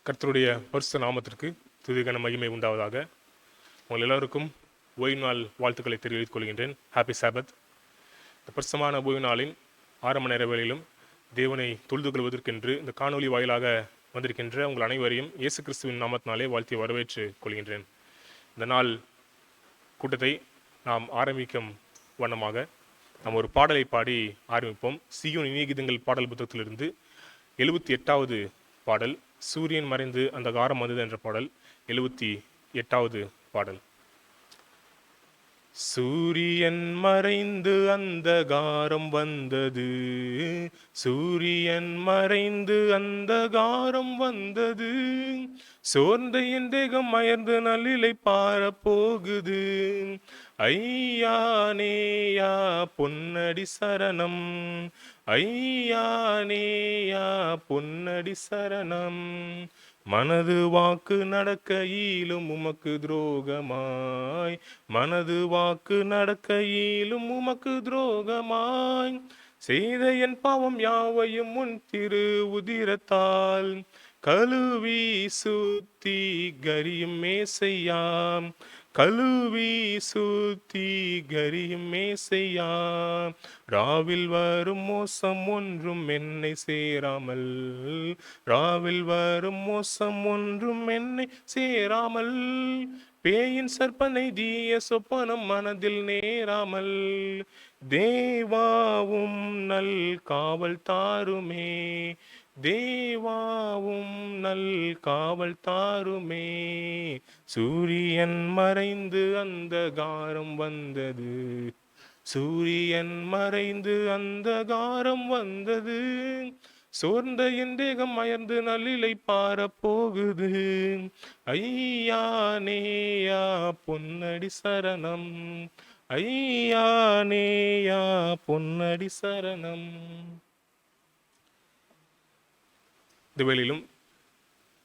கர்த்தருடைய பரிசுத்த நாமத்திற்கு துதிகன மகிமை உண்டாவதாக. உங்கள் எல்லோருக்கும் ஓய்வு நாள் வாழ்த்துக்களை தெரிவித்துக் கொள்கின்றேன். ஹாப்பி சாபத். இந்த பரிசுத்தமான ஓய்வு நாளின் ஆரம்ப நேர வேளையிலும் தேவனை தொழுது கொள்வதற்கென்று இந்த காணொலி வாயிலாக வந்திருக்கின்ற உங்கள் அனைவரையும் இயேசு கிறிஸ்துவின் நாமத்தினாலே வாழ்த்தி வரவேற்று கொள்கின்றேன். இந்த நாள் கூட்டத்தை நாம் ஆரம்பிக்கும் வண்ணமாக நாம் ஒரு பாடலை பாடி ஆரம்பிப்போம். சீயோன் இனிய பாடல் புத்தகத்திலிருந்து 78வது பாடல், சூரியன் மறைந்து அந்த காரம் வந்தது என்ற பாடல். 78வது பாடல். சூரியன் மறைந்து அந்த காரம் வந்தது, சூரியன் மறைந்து அந்த காரம் வந்தது, சோர்ந்த என் தேகம் அயர்ந்து நல்லிலை பார போகுது, ஐயா நேயா பொன்னடி சரணம், ஐயா நேயா பொன்னடி சரணம், மனது வாக்கு நடக்கையிலும் உமக்கு துரோகமாய், மனது வாக்கு நடக்கையிலும் உமக்கு துரோகமாய், செய்த என் பாவம் யாவையும் உன் திரு உதிரத்தால் கழுவி சுத்தி கரியும் மேசையாம், கழுவி சுத்தி கரியும் மேசையாம், ராவில் வரும் மோசம் ஒன்றும் என்னை சேராமல், ராவில் வரும் மோசம் ஒன்றும் என்னை சேராமல், பேயின் சற்பனை தீய சொப்பனம் மனதில் நேராமல், தேவாவும் நல் காவல் தாருமே, தேவாவும் நல் காவல் தாருமே, சூரியன் மறைந்து அந்த காரம் வந்தது, சூரியன் மறைந்து அந்த காரம் வந்தது, சோர்ந்த என் தேகம் அயர்ந்து நல்லிலை பார போகுது, ஐயா நேயா பொன்னடி சரணம், ஐயா நேயா பொன்னடி சரணம். இந்த வேளையிலும்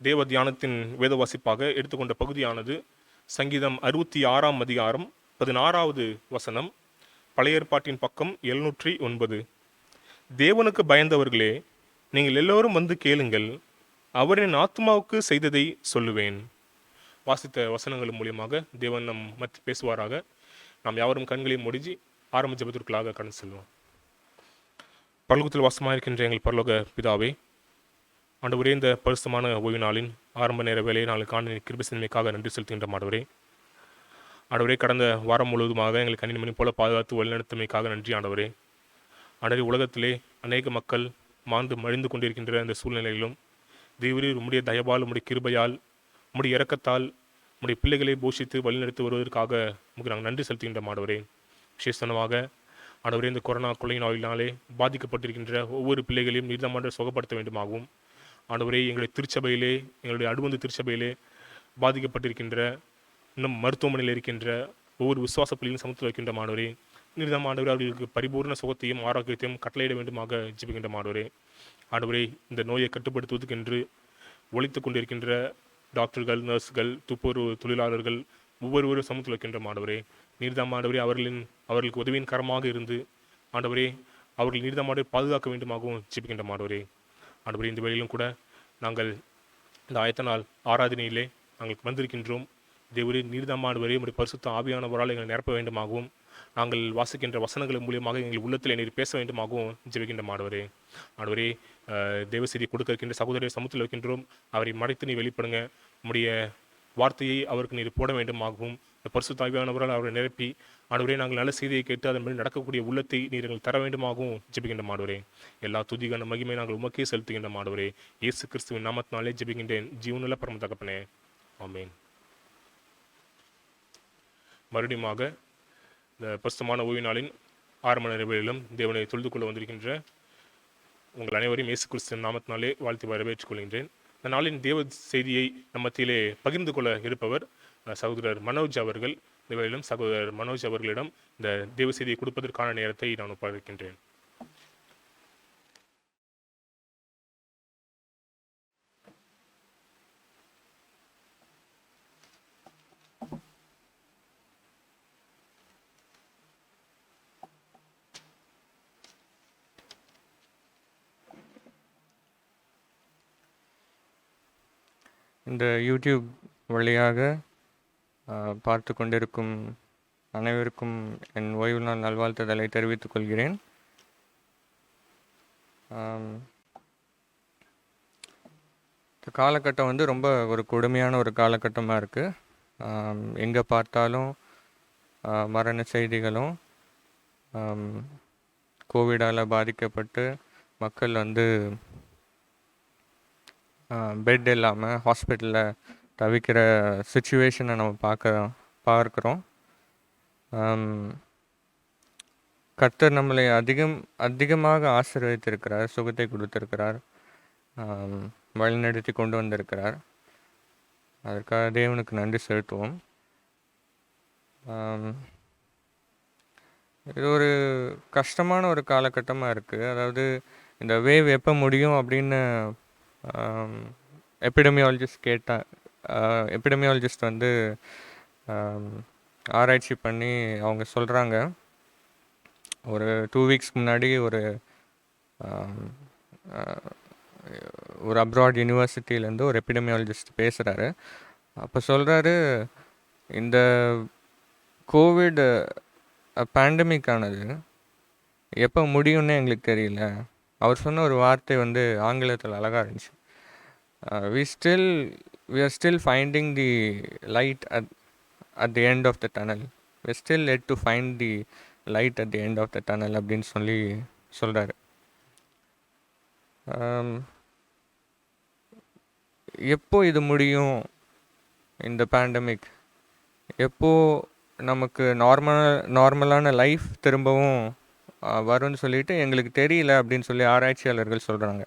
தேவ தியானத்தின் வேத வாசிப்பாக எடுத்துக்கொண்ட பகுதியானது சங்கீதம் 66ஆம் அதிகாரம் 16வது வசனம், பழைய ஏற்பாட்டின் பக்கம் 709. தேவனுக்கு பயந்தவர்களே, நீங்கள் எல்லோரும் வந்து கேளுங்கள், அவரின் ஆத்மாவுக்கு செய்ததை சொல்லுவேன். வாசித்த வசனங்கள் மூலியமாக தேவன் நம் மத்தி பேசுவாராக. நாம் யாவரும் கண்களையும் முடிஞ்சு ஆரம்ப ஜெபத்திற்குள்ளாக கடந்து செல்வோம். பரலோகத்தில் வாசமாக இருக்கின்ற எங்கள் பரலோக பிதாவே, ஆண்டவரே, இந்த பரிசுத்தமான ஓய்வு நாளின் ஆரம்ப நேர வேலையை நாங்கள் காண கிருபை சிந்தனைக்காக நன்றி செலுத்துகின்ற ஆண்டவரே. ஆண்டவரே, கடந்த வாரம் முழுவதுமாக எங்கள் கண்ணின் மணி போல பாதுகாத்து வழிநடத்தமைக்காக நன்றி ஆண்டவரே. ஆண்டவரே, உலகத்திலே அநேக மக்கள் மாண்டு மழிந்து கொண்டிருக்கின்ற இந்த சூழ்நிலையிலும் தேவரீர் உம்முடைய தயவால், உம்முடைய கிருபையால், உம்முடைய இரக்கத்தால் உம்முடைய பிள்ளைகளை போஷித்து வழிநடத்தி வருவதற்காக உங்களுக்கு நாங்கள் நன்றி செலுத்துகின்ற ஆண்டவரே. விசேஷமாக ஆண்டவரே, இந்த கொரோனா கொள்ளை நோயினாலே பாதிக்கப்பட்டிருக்கின்ற ஒவ்வொரு பிள்ளைகளையும் நீர்தமாண்டு சுகப்படுத்த வேண்டுமாகவும், ஆண்டவரே, எங்களுடைய திருச்சபையிலே, எங்களுடைய அடுவந்து திருச்சபையிலே பாதிக்கப்பட்டிருக்கின்ற இன்னும் மருத்துவமனையில் இருக்கின்ற ஒவ்வொரு விசுவாச பிள்ளைகளும் சமத்தில் வைக்கின்ற ஆண்டவரே, நீர்தாம் ஆண்டவரே, அவர்களுக்கு பரிபூர்ண சுகத்தையும் ஆரோக்கியத்தையும் கட்டளையிட வேண்டுமாக ஜெபிக்கின்ற ஆண்டவரே. ஆண்டவரே, இந்த நோயை கட்டுப்படுத்துவதற்கென்று ஒழித்து கொண்டிருக்கின்ற டாக்டர்கள், நர்ஸ்கள், துப்புரவு தொழிலாளர்கள் ஒவ்வொருவரும் சமத்தில் வைக்கின்ற ஆண்டவரே. நீர்தாம் ஆண்டவரே, அவர்களுக்கு உதவியின் கரமாக இருந்து ஆண்டவரே, அவர்கள் நீர்தாம் ஆண்டவரை பாதுகாக்க வேண்டுமாகவும் ஜெபிக்கின்ற ஆண்டவரே. ஆண்டவரே, இந்த வேளையிலும் கூட நாங்கள் இந்த ஆயத்த நாள் ஆராதனையிலே நாங்கள் வந்திருக்கின்றோம். தேவரே, நீர்தாம் ஆண்டவரே, உம்முடைய பரிசுத்த ஆவியானவரால் எங்களை நிரப்ப வேண்டுமாகவும், நாங்கள் வாசிக்கின்ற வசனங்கள் மூலியமாக எங்கள் உள்ளத்தில் நீர் பேச வேண்டுமாகவும் ஜெபிக்கின்ற ஆண்டவரே. ஆண்டவரே, தேவ செய்தி கொடுக்க இருக்கின்ற சகோதரரை சமூகத்தில் வைக்கின்றோம். அவரை மறைத்து நீ வெளிப்படுங்க. உம்முடைய வார்த்தையை அவருக்கு நீர் போட வேண்டுமாகவும், இந்த பரிசுத்த ஆவியானவரால் அவரை நிரப்பி ஆண்டவரே, நாங்கள் நல்ல செய்தியை கேட்டு அதன்படி நடக்கக்கூடிய உள்ளத்தை நீர் எங்கள் தர வேண்டுமாகவும் ஜெபிக்கின்ற ஆண்டவரே. எல்லா துதிகான மகிமை நாங்கள் உமக்கே செலுத்துகின்ற ஆண்டவரே. இயேசு கிறிஸ்துவின் நாமத்தினாலே ஜெபிக்கின்றேன் ஜீவனுள்ள பரம தகப்பனே, ஆமென். மறுபடியுமாக இந்த பரிசுத்தமான ஓய்வு நாளின் ஆரம்ப நிறைவேறிலும் தேவனை தொழுது கொள்ள வந்திருக்கின்ற உங்கள் அனைவரையும் இயேசு கிறிஸ்துவின் நாமத்தினாலே வாழ்த்தி வரவேற்றுக் கொள்கின்றேன். இந்த நாளின் தேவ செய்தியை நம்ம மத்தியிலே பகிர்ந்து கொள்ள இருப்பவர் சகோதரர் மனோஜ் அவர்கள். இந்த வேளையிலும் சகோதரர் மனோஜ் அவர்களிடம் இந்த தேவ செய்தியை கொடுப்பதற்கான நேரத்தை நான் ஒப்படைக்கின்றேன். இந்த யூடியூப் வழியாக பார்த்து கொண்டிருக்கும் அனைவருக்கும் என் ஓய்வு நாள் நல்வாழ்த்துதலை தெரிவித்துக் கொள்கிறேன். இந்த காலகட்டம் வந்து ரொம்ப ஒரு கொடுமையான ஒரு காலகட்டமாக இருக்குது. எங்கே பார்த்தாலும் மரண செய்திகளும், கோவிடால் பாதிக்கப்பட்டு மக்கள் வந்து பெட் இல்லாமல் ஹாஸ்பிட்டலில் தவிக்கிற சுச்சுவேஷனை நம்ம பார்க்குறோம். கர்த்தர் நம்மளை அதிகமாக ஆசீர்வதித்திருக்கிறார், சுகத்தை கொடுத்திருக்கிறார், வழிநடத்தி கொண்டு வந்திருக்கிறார். அதற்காக தேவனுக்கு நன்றி செலுத்துவோம். இது ஒரு கஷ்டமான ஒரு காலகட்டமாக இருக்குது. அதாவது இந்த வேவ் எப்போ முடியும் அப்படின்னு எபிடமியாலஜிஸ்ட் வந்து ஆராய்ச்சி பண்ணி அவங்க சொல்கிறாங்க. ஒரு 2 வீக்ஸ்க்கு முன்னாடி ஒரு அப்ராட் யூனிவர்சிட்டியிலேருந்து ஒரு எபிடமியாலஜிஸ்ட் பேசுகிறாரு. அப்போ சொல்கிறாரு, இந்த கோவிட் பேண்டமிக் ஆனது எப்போ முடியும்னே எங்களுக்கு தெரியல. அவர் சொன்ன ஒரு வார்த்தை வந்து ஆங்கிலத்தில் அழகாக இருந்துச்சு. we are still finding the light at the end of the tunnel. we are still yet to find the light at the end of the tunnel அப்படின்னு சொல்கிறாரு. எப்போ இது முடியும், இந்த பேண்டமிக் எப்போ நமக்கு நார்மலான லைஃப் திரும்பவும் வரும்னு சொல்லிட்டு எங்களுக்கு தெரியல அப்படின்னு சொல்லி ஆராய்ச்சியாளர்கள் சொல்கிறாங்க.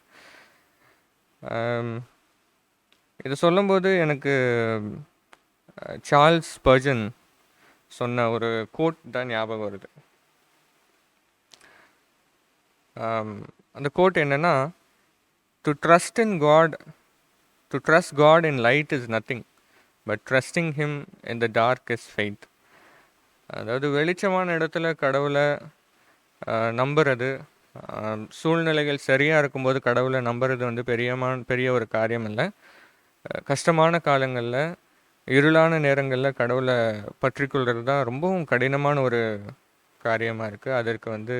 இதை சொல்லும்போது எனக்கு சார்ல்ஸ் ஸ்பர்ஜன் சொன்ன ஒரு கோட் தான் ஞாபகம் வருது. அந்த கோட் என்னென்னா, to trust God in light is nothing, but trusting him in the dark is faith. அதாவது வெளிச்சமான இடத்துல கடவுளை நம்புறது, சூழ்நிலைகள் சரியாக இருக்கும்போது கடவுளை நம்புறது வந்து பெரிய ஒரு காரியம் இல்லை. கஷ்டமான காலங்களில், இருளான நேரங்களில் கடவுளை பற்றி கொள்வது தான் ரொம்பவும் கடினமான ஒரு காரியமாக இருக்குது. அதற்கு வந்து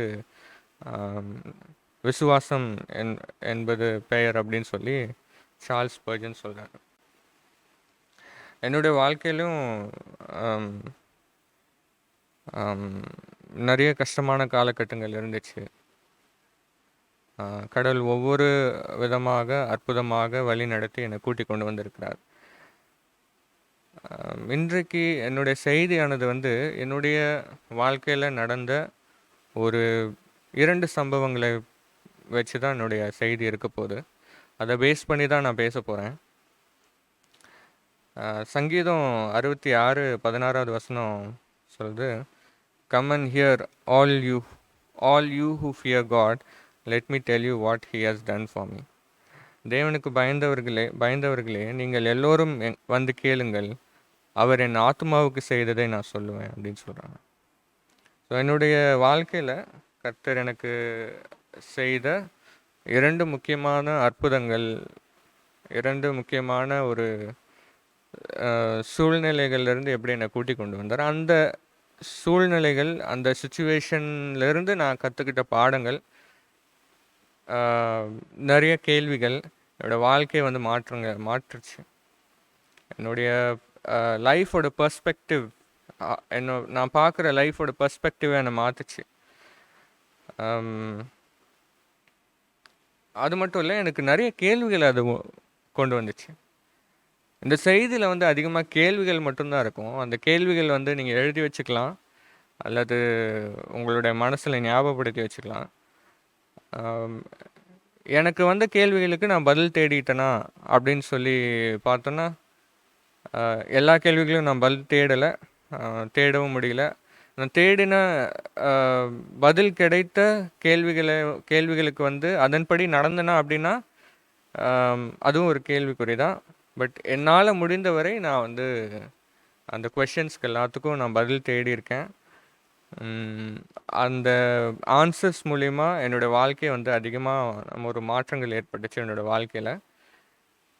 விசுவாசம் என்பது பெயர் அப்படின்னு சொல்லி சார்ல்ஸ் ஸ்பர்ஜன் சொல்கிறார். என்னுடைய வாழ்க்கையிலும் நிறைய கஷ்டமான காலகட்டங்கள் இருந்துச்சு. கடவுள் ஒவ்வொரு விதமாக அற்புதமாக வழி நடத்தி என்னை கூட்டி கொண்டு வந்திருக்கிறார். இன்றைக்கு என்னுடைய செய்தியானது வந்து என்னுடைய வாழ்க்கையில் நடந்த ஒரு 2 சம்பவங்களை வச்சு தான் என்னுடைய செய்தி இருக்க போகுது. அதை பேஸ் பண்ணி தான் நான் பேச போகிறேன். சங்கீதம் 66:16 வசனம் சொல்லுது, Come and hear all you who fear God, let me tell you what he has done for me. தேவனுக்கு பயந்தவர்களே நீங்கள் எல்லோரும் வந்து கேளுங்கள், அவர் என் ஆத்மாவுக்கு செய்ததை நான் சொல்லுவேன் அப்படின்னு சொல்கிறாங்க. ஸோ என்னுடைய வாழ்க்கையில் கர்த்தர் எனக்கு செய்த 2 முக்கியமான அற்புதங்கள், 2 முக்கியமான ஒரு சூழ்நிலைகள்லேருந்து எப்படி என்னை கூட்டி கொண்டு வந்தார், அந்த சூழ்நிலைகள், அந்த சுச்சுவேஷன்லேருந்து நான் கற்றுக்கிட்ட பாடங்கள், நிறைய கேள்விகள் என்னோடய வாழ்க்கையை வந்து மாற்றுச்சு. என்னுடைய லைஃபோட பெர்ஸ்பெக்டிவ், நான் பார்க்குற லைஃபோட பெர்ஸ்பெக்டிவை என்னை மாற்றுச்சு. அது மட்டும் இல்லை, எனக்கு நிறைய கேள்விகள் அது கொண்டு வந்துச்சு. இந்த செய்தியில் வந்து அதிகமாக கேள்விகள் மட்டும்தான் இருக்கும். அந்த கேள்விகள் வந்து நீங்கள் எழுதி வச்சுக்கலாம், அல்லது உங்களுடைய மனசில் ஞாபகப்படுத்தி வச்சுக்கலாம். எனக்கு வந்த கேள்விகளுக்கு நான் பதில் தேடிட்டேனா அப்படின்னு சொல்லி பார்த்தோன்னா, எல்லா கேள்விகளையும் நான் பதில் தேடவும் முடியல. நான் தேடின பதில் கிடைத்த கேள்விகளுக்கு வந்து அதன்படி நடந்தனா அப்படின்னா அதுவும் ஒரு கேள்விக்குறி தான். பட் என்னால் முடிந்தவரை நான் வந்து அந்த கொஷின்ஸ்க்கு எல்லாத்துக்கும் நான் பதில் தேடியிருக்கேன். அந்த ஆன்சர்ஸ் மூலிமா என்னோடய வாழ்க்கையை வந்து அதிகமாக ஒரு மாற்றங்கள் ஏற்பட்டுச்சு என்னோடய வாழ்க்கையில்.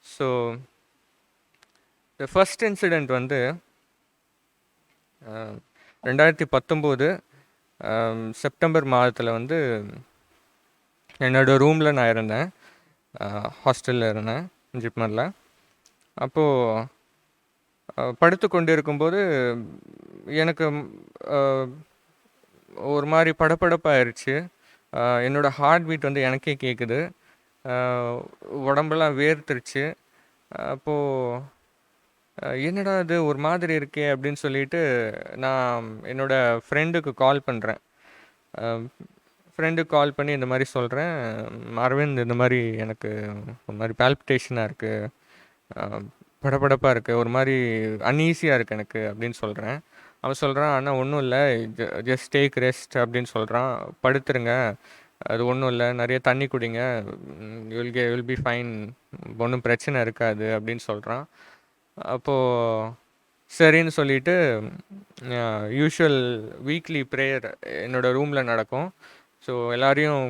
ஸோ த ஃபர்ஸ்ட் இன்சிடெண்ட் வந்து 2019 செப்டம்பர் மாதத்தில் வந்து என்னோடய ரூமில் நான் இருந்தேன், ஹாஸ்டலில் இருந்தேன் ஜிப்மரில். அப்போது படுத்து கொண்டு இருக்கும்போது எனக்கு ஒரு மாதிரி படபடப்பாயிருச்சு. என்னோடய ஹார்ட் பீட் வந்து எனக்கே கேட்குது, உடம்பெல்லாம் வேர்த்துருச்சு. அப்போது என்னடா இது ஒரு மாதிரி இருக்கே அப்படின்னு சொல்லிட்டு நான் என்னோடய ஃப்ரெண்டுக்கு கால் பண்ணுறேன். ஃப்ரெண்டுக்கு கால் பண்ணி இந்த மாதிரி சொல்கிறேன், அரவிந்த் இந்த மாதிரி எனக்கு ஒரு மாதிரி பால்பிட்டேஷனாக இருக்குது, படபடப்பாக இருக்குது, ஒரு மாதிரி அன்ஈஸியாக இருக்குது எனக்கு அப்படின்னு சொல்கிறேன். அவன் சொல்கிறான், ஆனால் ஒன்றும் இல்லை, ஜஸ்ட் டேக் ரெஸ்ட் அப்படின்னு சொல்கிறான், படுத்துருங்க, அது ஒன்றும் இல்லை, நிறைய தண்ணி குடிங்க, வில் பி ஃபைன், ஒன்றும் பிரச்சனை இருக்காது அப்படின்னு சொல்கிறான். அப்போது சரின்னு சொல்லிட்டு யூஷுவல் வீக்லி ப்ரேயர் என்னோடய ரூமில் நடக்கும். ஸோ எல்லாரையும்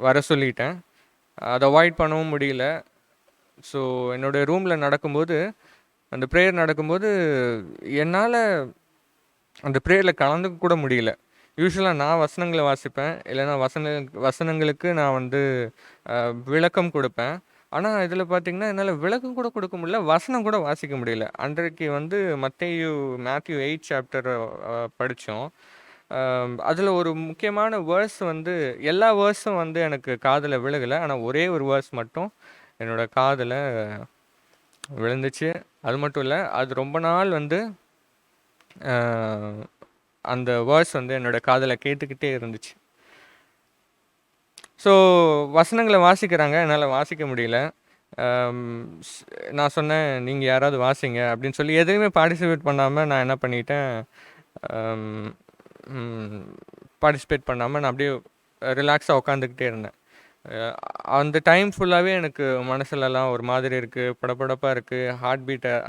வர சொல்லிட்டேன், அதை அவாய்ட் பண்ணவும் முடியல. ஸோ என்னோடய ரூமில் நடக்கும்போது, அந்த ப்ரேயர் நடக்கும்போது என்னால் அந்த ப்ரேயரில் கலந்துக்க கூட முடியல. யூஸ்வலாக நான் வசனங்களை வாசிப்பேன், இல்லைன்னா வசனங்களுக்கு நான் வந்து விளக்கம் கொடுப்பேன். ஆனால் இதில் பார்த்திங்கன்னா என்னால் விளக்கம் கூட கொடுக்க முடியல, வசனம் கூட வாசிக்க முடியல. அன்றைக்கு வந்து மேத்யூ 8 சாப்டர் படித்தோம். அதில் ஒரு முக்கியமான வேர்ஸ் வந்து, எல்லா வேர்ஸும் வந்து எனக்கு காதில் விழுகலை, ஆனால் ஒரே ஒரு வேர்ஸ் மட்டும் என்னோடய காதில் விழுந்துச்சு. அது மட்டும் இல்லை, அது ரொம்ப நாள் வந்து அந்த வேர்ஸ் வந்து என்னோடய காதில் கேட்டுக்கிட்டே இருந்துச்சு. ஸோ வசனங்களை வாசிக்கிறாங்க, என்னால் வாசிக்க முடியல. நான் சொன்னேன், நீங்கள் யாராவது வாசிங்க அப்படின்னு சொல்லி எதுவுமே பார்ட்டிசிபேட் பண்ணாமல் நான் என்ன பண்ணிட்டேன், பார்ட்டிசிபேட் பண்ணாமல் நான் அப்படியே ரிலாக்ஸாக உட்காந்துக்கிட்டே இருந்தேன். அந்த டைம் ஃபுல்லாகவே எனக்கு மனசுலலாம் ஒரு மாதிரி இருக்குது, படபடப்பாக இருக்குது,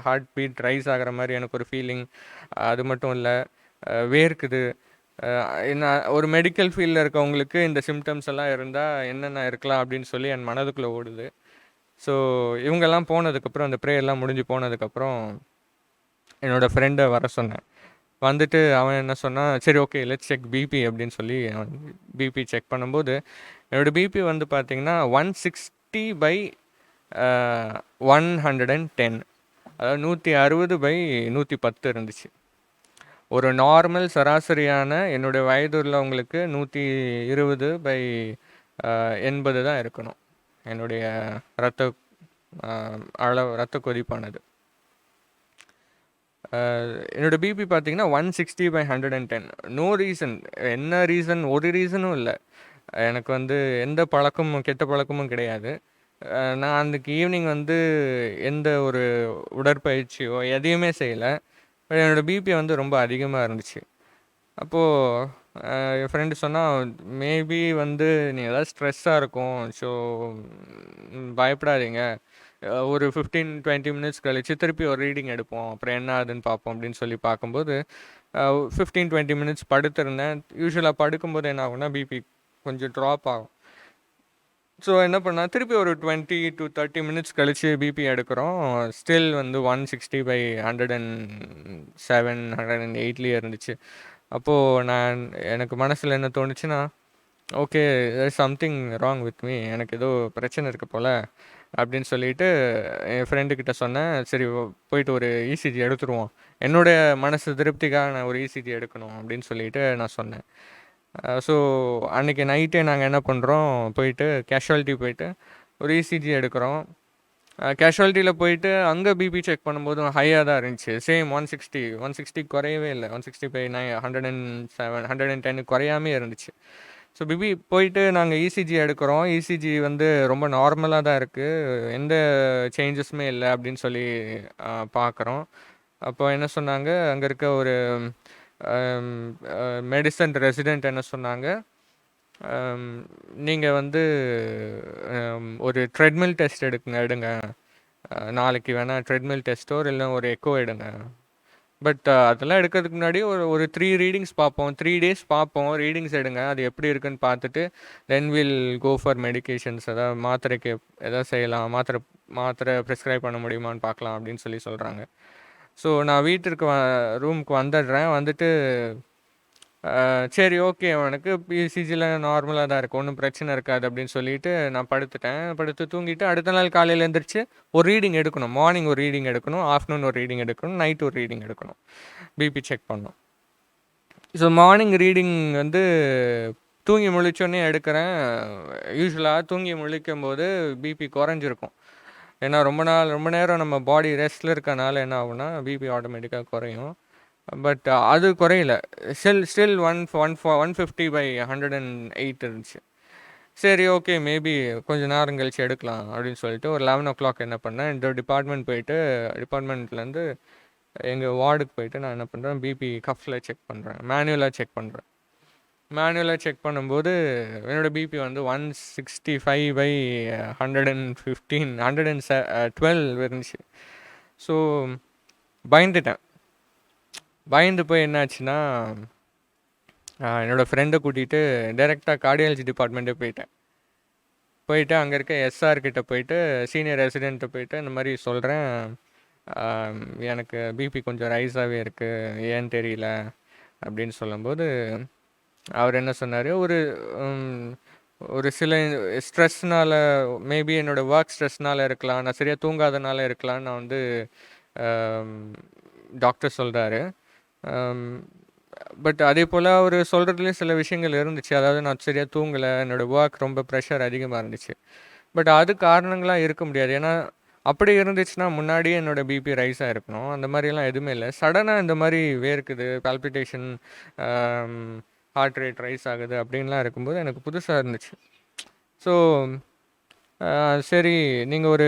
ஹார்ட் பீட் ரைஸ் ஆகிற மாதிரி எனக்கு ஒரு ஃபீலிங். அது மட்டும் இல்லை, வேர்க்குது. என்ன ஒரு மெடிக்கல் ஃபீல்டில் இருக்கவங்களுக்கு இந்த சிம்டம்ஸ் எல்லாம் இருந்தால் என்னென்ன இருக்கலாம் அப்படின்னு சொல்லி என் மனதுக்குள்ளே ஓடுது. ஸோ இவங்கெல்லாம் போனதுக்கப்புறம், அந்த ப்ரேயர்லாம் முடிஞ்சு போனதுக்கப்புறம் என்னோடய ஃப்ரெண்டை வர சொன்னேன். வந்துட்டு அவன் என்ன சொன்னான், சரி ஓகே லெட்ஸ் செக் பிபி அப்படின்னு சொல்லி அவன் பிபி செக் பண்ணும்போது என்னோடய பிபி வந்து பார்த்திங்கன்னா 160/110, அதாவது 160/110 இருந்துச்சு. ஒரு நார்மல் சராசரியான என்னுடைய வயது உள்ளவங்களுக்கு 120/80 தான் இருக்கணும் என்னுடைய ரத்த கொதிப்பானது. என்னோடய பிபி பார்த்திங்கன்னா 160/110. நோ ரீசன், என்ன ரீசன், ஒரு ரீசனும் இல்லை. எனக்கு வந்து எந்த பழக்கமும் கெட்ட பழக்கமும் கிடையாது. நான் அன்றைக்கி ஈவினிங் வந்து எந்த ஒரு உடற்பயிற்சியோ எதையுமே செய்யலை. என்னோடய பிபி வந்து ரொம்ப அதிகமாக இருந்துச்சு. அப்போது என் ஃப்ரெண்டு சொன்னால், மேபி வந்து நீ ஏதாவது ஸ்ட்ரெஸ்ஸாக இருக்கும், ஸோ பயப்படாதீங்க, ஒரு 15-20 மினிட்ஸ் கழிச்சு திருப்பி ஒரு ரீடிங் எடுப்போம், அப்புறம் என்ன ஆகுதுன்னு பார்ப்போம் அப்படின்னு சொல்லி பார்க்கும்போது 15-20 மினிட்ஸ் படுத்திருந்தேன். யூஸ்வலாக படுக்கும்போது என்ன ஆகும்னா பிபி கொஞ்சம் ட்ராப் ஆகும். ஸோ என்ன பண்ணால் திருப்பி ஒரு 20-30 மினிட்ஸ் கழித்து பிபி எடுக்கிறோம், ஸ்டில் வந்து 160/107, 108லேயே இருந்துச்சு. அப்போது எனக்கு மனசில் என்ன தோணுச்சுன்னா, okay something wrong with me, எனக்கு ஏதோ பிரச்சனை இருக்குது போல் அப்படின்னு சொல்லிட்டு என் ஃப்ரெண்டுக்கிட்ட சொன்னேன், சரி போயிட்டு ஒரு இசிஜி எடுத்துருவோம், என்னுடைய மனசு திருப்திக்காக நான் ஒரு இசிஜி எடுக்கணும் அப்படின்னு சொல்லிட்டு நான் சொன்னேன். ஸோ அன்றைக்கி நைட்டே நாங்கள் என்ன பண்ணுறோம், போயிட்டு கேஷுவாலிட்டி போயிட்டு ஒரு இசிஜி எடுக்கிறோம். கேஷுவாலிட்டியில் போயிட்டு அங்கே பிபி செக் பண்ணும்போதும் ஹையாக தான் இருந்துச்சு, சேம் 160 குறையவே இல்லை, 160/107, 110 குறையாமே இருந்துச்சு. ஸோ பிபி போயிட்டு நாங்கள் இசிஜி எடுக்கிறோம், இசிஜி வந்து ரொம்ப நார்மலாக தான் இருக்குது, எந்த சேஞ்சஸுமே இல்லை அப்படின்னு சொல்லி பார்க்குறோம். அப்போ என்ன சொன்னாங்க, அங்கே இருக்க ஒரு மெடிசன் ரெசிடெண்ட் என்ன சொன்னாங்க, நீங்கள் வந்து ஒரு ட்ரெட்மில் டெஸ்ட் எடுங்க, நாளைக்கு வேணால் ட்ரெட்மில் டெஸ்ட்டோ இல்லை ஒரு எக்கோ எடுங்க, பட் அதெல்லாம் எடுக்கிறதுக்கு முன்னாடி ஒரு ஒரு 3 ரீடிங்ஸ் பார்ப்போம், 3 டேஸ் பார்ப்போம், ரீடிங்ஸ் எடுங்க, அது எப்படி இருக்குன்னு பார்த்துட்டு then will go for medications. அதாவது மாத்திரைக்கு எதாவது செய்யலாம், மாத்திரை ப்ரிஸ்கிரைப் பண்ண முடியுமான்னு பார்க்கலாம் அப்படின்னு சொல்கிறாங்க. ஸோ நான் வீட்டிற்கு ரூமுக்கு வந்துடுறேன். வந்துட்டு சரி ஓகே, உனக்கு பிசிஜியில் நார்மலாக தான் இருக்குது, ஒன்றும் பிரச்சனை இருக்காது அப்படின்னு சொல்லிட்டு நான் படுத்து தூங்கிட்டு அடுத்த நாள் காலையில் எழுந்திரிச்சு ஒரு ரீடிங் எடுக்கணும். மார்னிங் ஒரு ரீடிங் எடுக்கணும், ஆஃப்டர்நூன் ஒரு ரீடிங் எடுக்கணும், நைட் ஒரு ரீடிங் எடுக்கணும், பிபி செக் பண்ணணும். ஸோ மார்னிங் ரீடிங் வந்து தூங்கி முழிச்சோன்னே எடுக்கிறேன். யூஸ்வலாக தூங்கி முழிக்கும் போது பிபி குறைஞ்சிருக்கும். ஏன்னா ரொம்ப நேரம் நம்ம பாடி ரெஸ்ட்டில் இருக்கனால என்ன ஆகும்னா பிபி ஆட்டோமேட்டிக்காக குறையும். பட் அது குறையல. ஸ்டில் 150/108 இருந்துச்சு. சரி ஓகே, மேபி கொஞ்சம் நேரம் கழிச்சு எடுக்கலாம் அப்படின்னு சொல்லிட்டு ஒரு 11 o'clock என்ன பண்ணேன், இந்த டிபார்ட்மெண்ட்லேருந்து எங்கள் வார்டுக்கு போயிட்டு நான் என்ன பண்ணுறேன், பிபி கஃப்பில் செக் பண்ணுறேன், மேனுவலாக செக் பண்ணும்போது என்னோடய பிபி வந்து 165/115 இருந்துச்சு. ஸோ பயந்து போய் என்னாச்சுன்னா என்னோடய ஃப்ரெண்டை கூட்டிகிட்டு டைரெக்டாக கார்டியாலஜி டிபார்ட்மெண்ட்டே போயிட்டு அங்கே இருக்க எஸ்ஆர்கிட்ட போயிட்டு சீனியர் ரெசிடெண்ட்டை போயிட்டு இந்த மாதிரி சொல்கிறேன், எனக்கு பிபி கொஞ்சம் ரைஸாகவே இருக்குது, ஏன்னு தெரியல அப்படின்னு சொல்லும்போது அவர் என்ன சொன்னார், ஒரு சில ஸ்ட்ரெஸ்னால், மேபி என்னோடய ஒர்க் ஸ்ட்ரெஸ்னால் இருக்கலாம், நான் சரியாக தூங்காதனால இருக்கலாம்னு நான் வந்து டாக்டர் சொல்கிறாரு. பட் அதே போல் அவர் சொல்கிறதுலேயும் சில விஷயங்கள் இருந்துச்சு. அதாவது நான் சரியாக தூங்கலை, என்னோடய ஒர்க் ரொம்ப ப்ரெஷர் அதிகமாக இருந்துச்சு. பட் அது காரணங்களாக இருக்க முடியாது. ஏன்னா அப்படி இருந்துச்சுன்னா முன்னாடியே என்னோடய பிபி ரைஸாக இருக்கணும். அந்த மாதிரிலாம் எதுவுமே இல்லை. சடனாக இந்த மாதிரி வேர்க்குது, பால்பிட்டேஷன், ஹார்ட் ரேட் ரைஸ் ஆகுது அப்படின்லாம் இருக்கும்போது எனக்கு புதுசாக இருந்துச்சு. ஸோ சரி நீங்கள்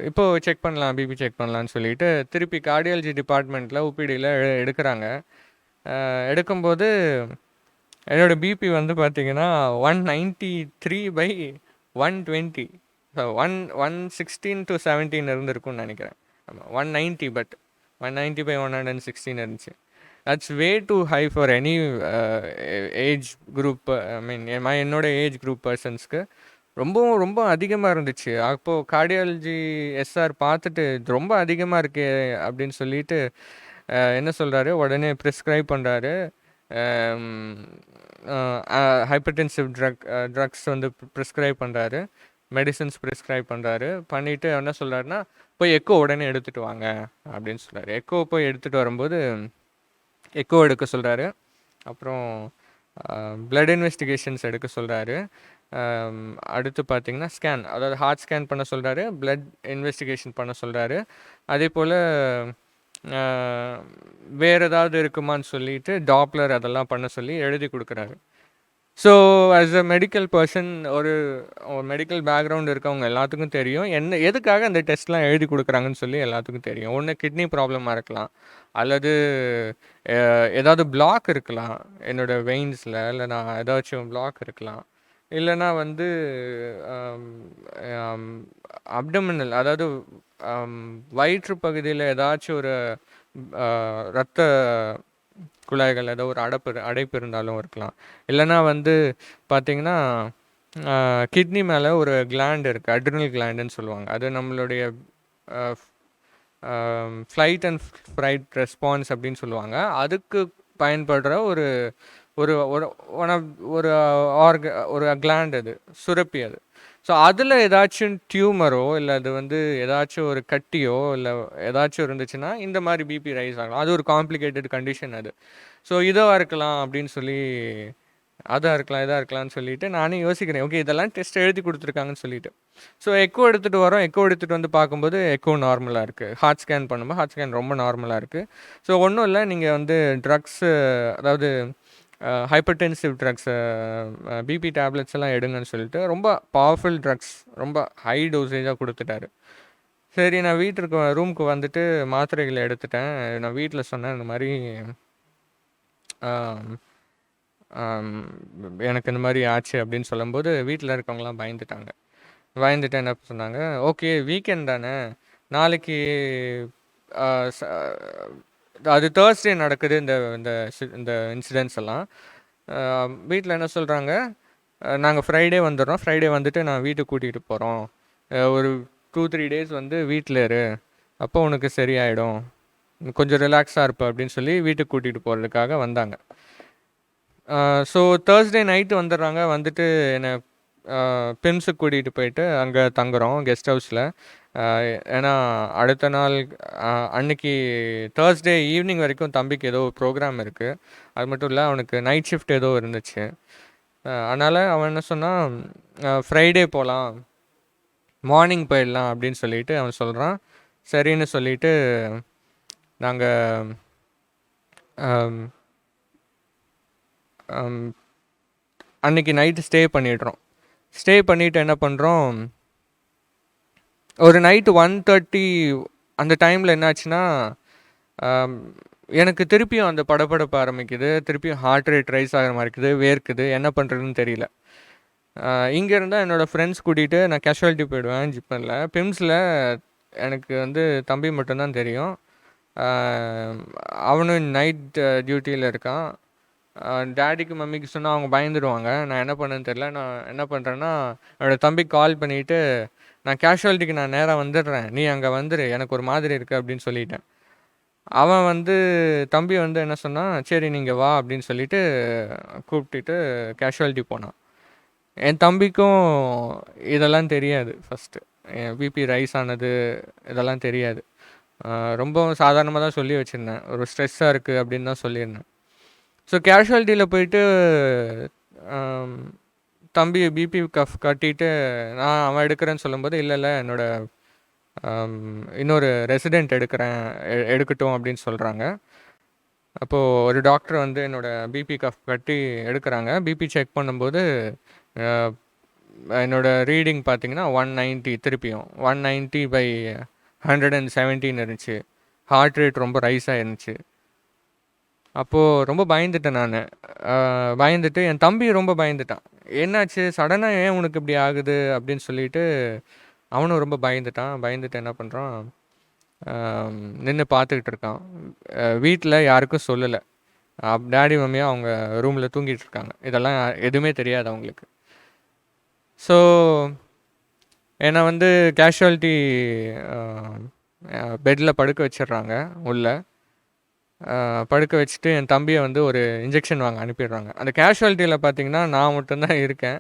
இப்போது செக் பண்ணலாம், பிபி செக் பண்ணலான்னு சொல்லிட்டு திருப்பி கார்டியாலஜி டிபார்ட்மெண்ட்டில் ஓபிடியில் எடுக்கிறாங்க. எடுக்கும்போது என்னோடய பிபி வந்து பார்த்திங்கன்னா 193/120, ஸோ 116 to 17 இருந்திருக்கும்னு நினைக்கிறேன். ஆமாம் 190, பட் 190/116 இருந்துச்சு. That's way too high for any age group. I mean என்னோட ஏஜ் குரூப் பர்சன்ஸ்க்கு ரொம்ப அதிகமாக இருந்துச்சு. அப்போது கார்டியாலஜி எஸ்ஆர் பார்த்துட்டு ரொம்ப அதிகமாக இருக்கே அப்படின்னு சொல்லிட்டு என்ன சொல்கிறாரு, உடனே ப்ரிஸ்கிரைப் பண்ணுறாரு. ஹைப்பர்டென்சிவ் ட்ரக்ஸ் வந்து ப்ரிஸ்கிரைப் பண்ணுறாரு, மெடிசன்ஸ் ப்ரிஸ்கிரைப் பண்ணுறாரு. பண்ணிவிட்டு என்ன சொல்கிறாருன்னா, போய் எக்கோ உடனே எடுத்துகிட்டு வாங்க அப்படின்னு சொல்கிறாரு. எக்கோ போய் எடுத்துகிட்டு வரும்போது எக்கோ எடுக்க சொல்கிறாரு. அப்புறம் பிளட் இன்வெஸ்டிகேஷன்ஸ் எடுக்க சொல்கிறாரு. அடுத்து பார்த்திங்கன்னா ஸ்கேன், அதாவது ஹார்ட் ஸ்கேன் பண்ண சொல்கிறாரு, பிளட் இன்வெஸ்டிகேஷன் பண்ண சொல்கிறாரு. அதே போல் வேறு ஏதாவது இருக்குமான்னு சொல்லிட்டு டாப்லர் அதெல்லாம் பண்ண சொல்லி எழுதி கொடுக்குறாரு. So as a medical person, ஒரு மெடிக்கல் பேக்ரவுண்ட் இருக்கவங்க எல்லாத்துக்கும் தெரியும் எதுக்காக அந்த டெஸ்ட்லாம் எழுதி கொடுக்குறாங்கன்னு சொல்லி எல்லாத்துக்கும் தெரியும். ஒன்று கிட்னி ப்ராப்ளமாக இருக்கலாம், அல்லது ஏதாவது பிளாக் இருக்கலாம் என்னோடய வெயின்ஸில், இல்லை நான் ஏதாச்சும் பிளாக் இருக்கலாம், இல்லைனா வந்து அப்டமினல், அதாவது வயிற்று பகுதியில் ஏதாச்சும் ஒரு இரத்த குழாய்கள் ஏதோ ஒரு அடைப்பு இருந்தாலும் இருக்கலாம். இல்லைனா வந்து பார்த்திங்கன்னா கிட்னி மேலே ஒரு கிளாண்ட் இருக்குது, அட்ரினல் கிளாண்டுன்னு சொல்லுவாங்க. அது நம்மளுடைய ஃப்ளைட் அண்ட் ஃப்ரைட் ரெஸ்பான்ஸ் அப்படின்னு சொல்லுவாங்க. அதுக்கு பயன்படுற ஒரு ஒரு ஒரு கிளாண்ட், அது சுரப்பி. அது ஸோ அதில் ஏதாச்சும் டியூமரோ இல்லை அது வந்து ஏதாச்சும் ஒரு கட்டியோ இல்லை ஏதாச்சும் இருந்துச்சுன்னா இந்த மாதிரி பிபி ரைஸ் ஆகலாம். அது ஒரு காம்ப்ளிகேட்டட் கண்டிஷன் அது. ஸோ இதாக இருக்கலாம் அப்படின்னு சொல்லி, அதாக இருக்கலாம் இதாக இருக்கலாம்னு சொல்லிட்டு நானே யோசிக்கிறேன், ஓகே இதெல்லாம் டெஸ்ட் எழுதி கொடுத்துருக்காங்கன்னு சொல்லிட்டு. ஸோ எக்கோ எடுத்துகிட்டு வந்து பார்க்கும்போது எக்கோ நார்மலாக இருக்குது. ஹார்ட் ஸ்கேன் பண்ணும்போது ஹார்ட் ஸ்கேன் ரொம்ப நார்மலாக இருக்குது. ஸோ ஒன்றும் இல்லை, நீங்கள் வந்து ட்ரக்ஸு, அதாவது ஹைப்பர்டென்சிவ் ட்ரக்ஸு, பிபி டேப்லெட்ஸ் எல்லாம் எடுங்கன்னு சொல்லிட்டு ரொம்ப பவர்ஃபுல் ட்ரக்ஸ், ரொம்ப ஹை டோசேஜாக கொடுத்துட்டாரு. சரி நான் ரூமுக்கு வந்துட்டு மாத்திரைகளை எடுத்துட்டேன். நான் வீட்டில் சொன்னேன் இந்த மாதிரி எனக்கு இந்த மாதிரி ஆச்சு அப்படின்னு சொல்லும்போது வீட்டில் இருக்கவங்களாம் பயந்துட்டு என்ன சொன்னாங்க, ஓகே வீக்கெண்ட் தானே, நாளைக்கு அது தேர்ஸ்டே நடக்குது இந்த இந்த இந்த இன்சிடென்ட்ஸ் எல்லாம். வீட்டில் என்ன சொல்கிறாங்க, நாங்கள் ஃப்ரைடே வந்துடுறோம், ஃப்ரைடே வந்துட்டு நான் வீட்டுக்கு கூட்டிகிட்டு போகிறோம், ஒரு 2-3 டேஸ் வந்து வீட்டில் இரு, அப்போ உனக்கு சரியாயிடும், கொஞ்சம் ரிலாக்ஸாக இருப்ப அப்படின்னு சொல்லி வீட்டுக்கு கூட்டிகிட்டு போகிறதுக்காக வந்தாங்க. ஸோ தேர்ஸ்டே நைட்டு வந்துடுறாங்க. வந்துட்டு என்னை பிம்ஸுக்கு கூட்டிகிட்டு போயிட்டு அங்கே தங்குறோம் கெஸ்ட் ஹவுஸில். ஏன்னா அடுத்த நாள் அன்னைக்கு தேர்ஸ்டே ஈவினிங் வரைக்கும் தம்பிக்கு ஏதோ ப்ரோக்ராம் இருக்குது. அது மட்டும் இல்லை, அவனுக்கு நைட் ஷிஃப்ட் ஏதோ இருந்துச்சு. அதனால் அவன் என்ன சொன்னான், ஃப்ரைடே போகலாம், மார்னிங் போயிடலாம் அப்படின்னு சொல்லிட்டு அவன் சொல்கிறான். சரின்னு சொல்லிட்டு நாங்கள் அன்னைக்கு நைட்டு ஸ்டே பண்ணிடுறோம். ஸ்டே பண்ணிவிட்டு என்ன பண்ணுறோம், ஒரு நைட்டு 1:30 அந்த டைமில் என்னாச்சுன்னா, எனக்கு திருப்பியும் அந்த படபடப்பு ஆரம்பிக்குது, திருப்பியும் ஹார்ட் ரேட் ரைஸ் ஆகிற மாதிரி இருக்குது, வேர்க்குது, என்ன பண்ணுறதுன்னு தெரியல. இங்கே இருந்தால் என்னோடய ஃப்ரெண்ட்ஸ் கூட்டிகிட்டு நான் கேஷுவாலிட்டி போயிடுவேன் ஜிப்பனில். பிம்ஸில் எனக்கு வந்து தம்பி மட்டும்தான் தெரியும். அவனும் நைட் டியூட்டியில் இருக்கான். டேடிக்கு மம்மிக்கு சொன்னால் அவங்க பயந்துடுவாங்க. நான் என்ன பண்ணேன்னு தெரில. நான் என்ன பண்ணுறேன்னா, என்னோடய தம்பிக்கு கால் பண்ணிவிட்டு, நான் கேஷுவாலிட்டிக்கு நான் நேராக வந்துடுறேன், நீ அங்கே வந்துடு, எனக்கு ஒரு மாதிரி இருக்குது அப்படின்னு சொல்லிட்டேன். அவன் வந்து தம்பி வந்து என்ன சொன்னான், சரி நீங்கள் வா அப்படின்னு சொல்லிட்டு கூப்பிட்டுட்டு கேஷுவாலிட்டி போனான். என் தம்பிக்கும் இதெல்லாம் தெரியாது. ஃபஸ்ட்டு பிபி ரைஸ் ஆனது இதெல்லாம் தெரியாது. ரொம்ப சாதாரணமாக தான் சொல்லி வச்சுருந்தேன், ஒரு ஸ்ட்ரெஸ்ஸாக இருக்குது அப்படின்னு தான் சொல்லியிருந்தேன். ஸோ கேஷுவாலிட்டியில் போயிட்டு தம்பி பிபி கஃப் கட்டிட்டு நான் அவன் எடுக்கிறேன்னு சொல்லும்போது, இல்லை என்னோடய இன்னொரு ரெசிடெண்ட் எடுக்கட்டும் அப்படின்னு சொல்கிறாங்க. அப்போது ஒரு டாக்டர் வந்து என்னோடய பிபி கஃப் கட்டி எடுக்கிறாங்க. பிபி செக் பண்ணும்போது என்னோடய ரீடிங் பார்த்திங்கன்னா 190, திருப்பியும் 190/117 இருந்துச்சு. ஹார்ட் ரேட் ரொம்ப ரைஸாக இருந்துச்சு. அப்போது ரொம்ப பயந்துட்டேன் நான். பயந்துட்டு என் தம்பி ரொம்ப பயந்துட்டான். என்னாச்சு சடனாக, ஏன் உனக்கு இப்படி ஆகுது அப்படின்னு சொல்லிட்டு அவனும் ரொம்ப பயந்துட்டான். பயந்துட்டு என்ன பண்ணுறான், நின்று பார்த்துக்கிட்டு இருக்கான். வீட்டில் யாருக்கும் சொல்லலை. டேடி மம்மியாக அவங்க ரூமில் தூங்கிட்டு இருக்காங்க. இதெல்லாம் எதுவுமே தெரியாது அவங்களுக்கு. ஸோ என்னை வந்து கேஷுவாலிட்டி பெட்டில் படுக்க வச்சிடுறாங்க. உள்ளே படுக்க வச்சுட்டு என் தம்பியை வந்து ஒரு இன்ஜெக்ஷன் வாங்க அனுப்பிடுறாங்க. அந்த கேஷுவாலிட்டியில் பார்த்திங்கன்னா நான் மட்டும்தான் இருக்கேன்.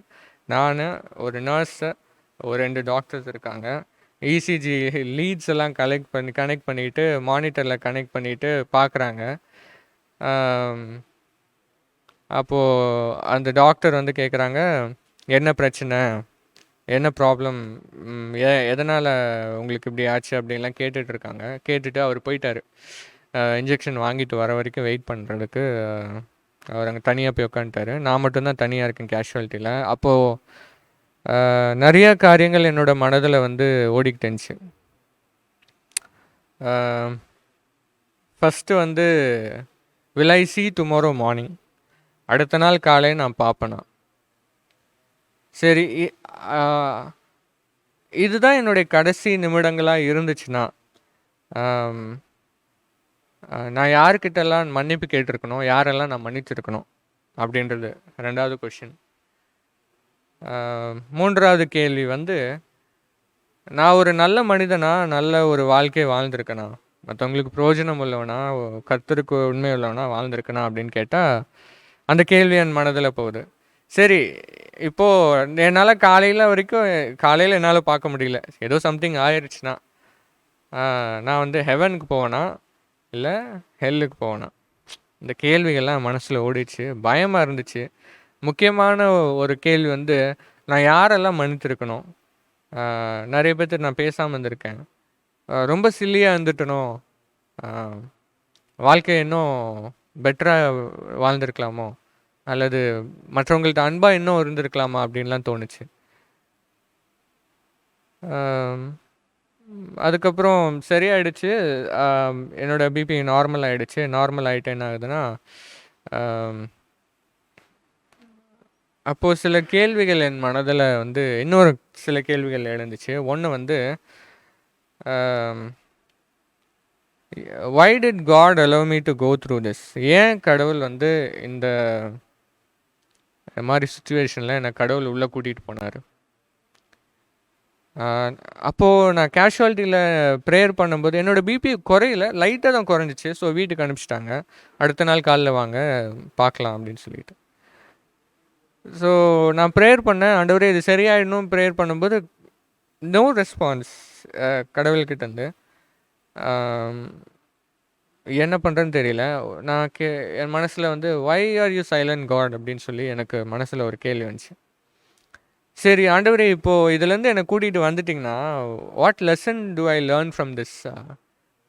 நான், ஒரு நர்ஸு, ஒரு 2 டாக்டர்ஸ் இருக்காங்க. இசிஜி லீட்ஸ் எல்லாம் கனெக்ட் பண்ணிவிட்டு மானிட்டரில் கனெக்ட் பண்ணிவிட்டு பார்க்குறாங்க. அப்போது அந்த டாக்டர் வந்து கேட்குறாங்க, என்ன பிரச்சனை, என்ன ப்ராப்ளம், எதனால் உங்களுக்கு இப்படி ஆச்சு அப்படின்லாம் கேட்டுட்ருக்காங்க. கேட்டுட்டு அவர் போயிட்டார். இன்ஜெக்ஷன் வாங்கிட்டு வர வரைக்கும் வெயிட் பண்ணுறதுக்கு அவர் அங்கே தனியாக போய் உட்காந்துட்டார். நான் மட்டும்தான் தனியாக இருக்கேன் கேஷுவாலிட்டியில். அப்போது நிறையா காரியங்கள் என்னோடய மனதில் வந்து ஓடிக்கிட்டு இருந்துச்சு. ஃபஸ்ட்டு வந்து will I see tomorrow morning, அடுத்த நாள் காலை நான் பார்ப்பேனா. சரி, இதுதான் என்னுடைய கடைசி நிமிடங்களாக இருந்துச்சுன்னா நான் யாருக்கிட்டெல்லாம் மன்னிப்பு கேட்டிருக்கணும், யாரெல்லாம் நான் மன்னிச்சிருக்கணும் அப்படின்றது 2வது கொஷின். 3வது கேள்வி வந்து, நான் ஒரு நல்ல மனிதனா, நல்ல ஒரு வாழ்க்கை வாழ்ந்திருக்கேனா, மற்றவங்களுக்கு பிரயோஜனம் உள்ளவனா, கர்த்தருக்கு உண்மை உள்ளவனா வாழ்ந்திருக்கேனா அப்படின்னு கேட்டால் அந்த கேள்வி என் மனதில் போகுது. சரி, இப்போது என்னால் காலையில் என்னால் பார்க்க முடியல, ஏதோ சம்திங் ஆயிடுச்சுன்னா நான் வந்து ஹெவனுக்கு போவேனா இல்லை ஹெல்லுக்கு போவேனா? இந்த கேள்விகள்லாம் மனசில் ஓடிச்சு, பயமாக இருந்துச்சு. முக்கியமான ஒரு கேள்வி வந்து, நான் யாரெல்லாம் மன்னித்திருக்கணும். நிறைய பேர்த்து நான் பேசாமல் இருந்திருக்கேன், ரொம்ப சில்லியாக இருந்துட்டனோ, வாழ்க்கை இன்னும் பெட்டராக வாழ்ந்திருக்கலாமோ, அல்லது மற்றவங்கள்ட்ட அன்பாக இன்னும் இருந்திருக்கலாமா அப்படின்லாம் தோணுச்சு. அதுக்கப்புறம் சரியாயிடுச்சு. என்னோடய பிபி நார்மல் ஆகிடுச்சு. நார்மல் ஆகிட்டு என்ன ஆகுதுன்னா, அப்போது சில கேள்விகள் என் மனதில் வந்து இன்னொரு சில கேள்விகள் எழுந்துச்சு. ஒன்று வந்து, why did God allow me to go through this? ஏன் கடவுள் வந்து இந்த மாதிரி சுச்சுவேஷனில் என்னை கடவுள் உள்ளே கூட்டிகிட்டு போனார்? அப்போது நான் கேஷுவாலிட்டியில் ப்ரேயர் பண்ணும்போது என்னோடய பிபி குறையில, லைட்டாக தான் குறைஞ்சிச்சு. ஸோ வீட்டுக்கு அனுப்பிச்சிட்டாங்க. அடுத்த நாள் காலைல வாங்க பார்க்கலாம் அப்படின்னு சொல்லிட்டு. ஸோ நான் ப்ரேயர் பண்ணேன், ஆண்டவரே இது சரியாயிடணும். ப்ரேயர் பண்ணும்போது நோ ரெஸ்பான்ஸ் கடவுள்கிட்டேருந்து. என்ன பண்ணுறேன்னு தெரியல. நான் என் மனசில் வந்து why are you silent God அப்படின்னு சொல்லி எனக்கு மனசில் ஒரு கேள்வி வந்துச்சு. சரி ஆண்டவரே, இப்போது இதுலேருந்து என்னை கூட்டிகிட்டு வந்துட்டிங்கன்னா what lesson do I learn from this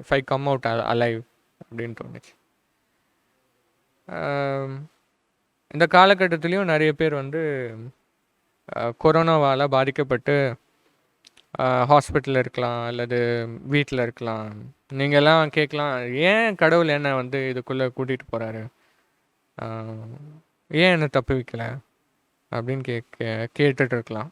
if I come out alive அப்படின்னு தோணுச்சு. இந்த காலகட்டத்துலேயும் நிறைய பேர் வந்து கொரோனாவால் பாதிக்கப்பட்டு ஹாஸ்பிட்டலில் இருக்கலாம் அல்லது வீட்டில் இருக்கலாம். நீங்கள்லாம் கேட்கலாம், ஏன் கடவுள் என்னை வந்து இதுக்குள்ளே கூட்டிகிட்டு போகிறாரு, ஏன் என்னை தப்பு வைக்கல அப்படின்னு கேட்டுட்டு இருக்கலாம்.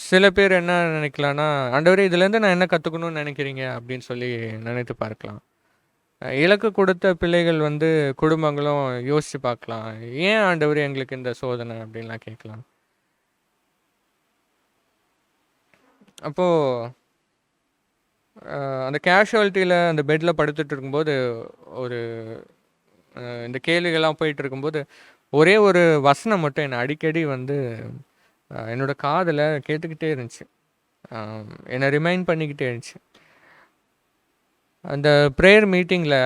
சில பேர் என்ன நினைக்கலான்னா, ஆண்டவரே இதுலேருந்து நான் என்ன கற்றுக்கணும்னு நினைக்கிறீங்க அப்படின்னு சொல்லி நினைத்து பார்க்கலாம். இலக்கு கொடுத்த பிள்ளைகள் வந்து குடும்பங்களும் யோசித்து பார்க்கலாம், ஏன் ஆண்டவரே எங்களுக்கு இந்த சோதனை அப்படின்லாம் கேட்கலாம். அப்போது அந்த கேஷுவாலிட்டியில் அந்த பெட்டில் படுத்துட்டு இருக்கும்போது ஒரு இந்த கேள்விகள்லாம் போயிட்டு இருக்கும்போது ஒரே ஒரு வசனம் மட்டும் என்னை அடிக்கடி வந்து என்னோடய காதில் கேட்டுக்கிட்டே இருந்துச்சு, என்னை ரிமைண்ட் பண்ணிக்கிட்டே இருந்துச்சு. அந்த ப்ரேயர் மீட்டிங்கில்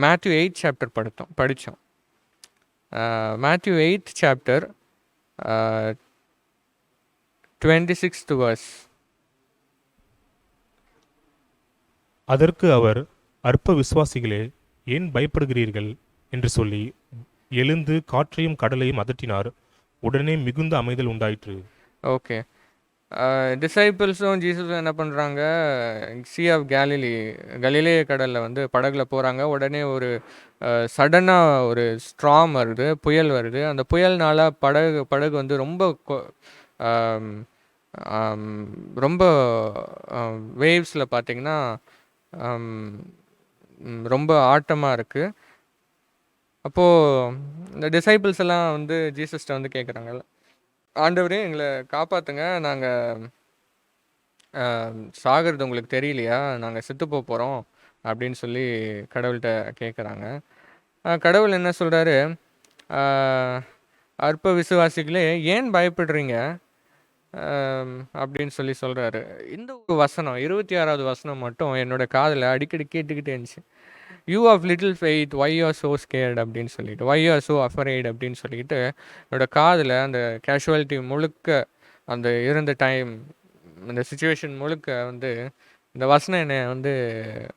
மேத்யூ 8 சாப்டர் படித்தோம். Matthew 8 chapter 26th verse. அதற்கு அவர், அற்ப விசுவாசிகளே, ஏன் பயப்படுகிறீர்கள் என்று சொல்லி எழுந்து காற்றையும் கடலையும் அதட்டினார். உடனே மிகுந்த அமைதல் உண்டாயிற்று. ஓகே, டிசைபிள்ஸும் ஜீசஸும் என்ன பண்ணுறாங்க, சி ஆஃப் கலிலேய கடலில் வந்து படகுல போகிறாங்க. உடனே ஒரு சடனாக ஒரு ஸ்ட்ராம் வருது, புயல் வருது. அந்த புயல்னால படகு வந்து ரொம்ப வேவ்ஸில் பார்த்திங்கன்னா ரொம்ப ஆட்டமாக இருக்குது. அப்போது இந்த டிசைபிள்ஸ் எல்லாம் வந்து ஜீசஸ்ட்டை வந்து கேட்குறாங்கல்ல, ஆண்டவரே எங்களை காப்பாற்றுங்க, நாங்கள் சாகிறது உங்களுக்கு தெரியலையா, நாங்கள் செத்து போகிறோம் அப்படின்னு சொல்லி கடவுள்கிட்ட கேட்குறாங்க. கடவுள் என்ன சொல்கிறாரு, அற்ப விசுவாசிகளே ஏன் பயப்படுறீங்க அப்படின்னு சொல்லி சொல்கிறாரு. இந்த ஒரு வசனம் 26வது வசனம் மட்டும் என்னோடய காதில் அடிக்கடி கேட்டுக்கிட்டே இருந்துச்சு. You of little faith why you are so scared அப்படின்னு சொல்லிட்டு, why you are so afraid அப்படின்னு சொல்லிட்டு என்னோடய காதில் அந்த கேஷுவாலிட்டி முழுக்க, அந்த இருந்த டைம், அந்த சுச்சுவேஷன் முழுக்க வந்து இந்த வசனம் என்னை வந்து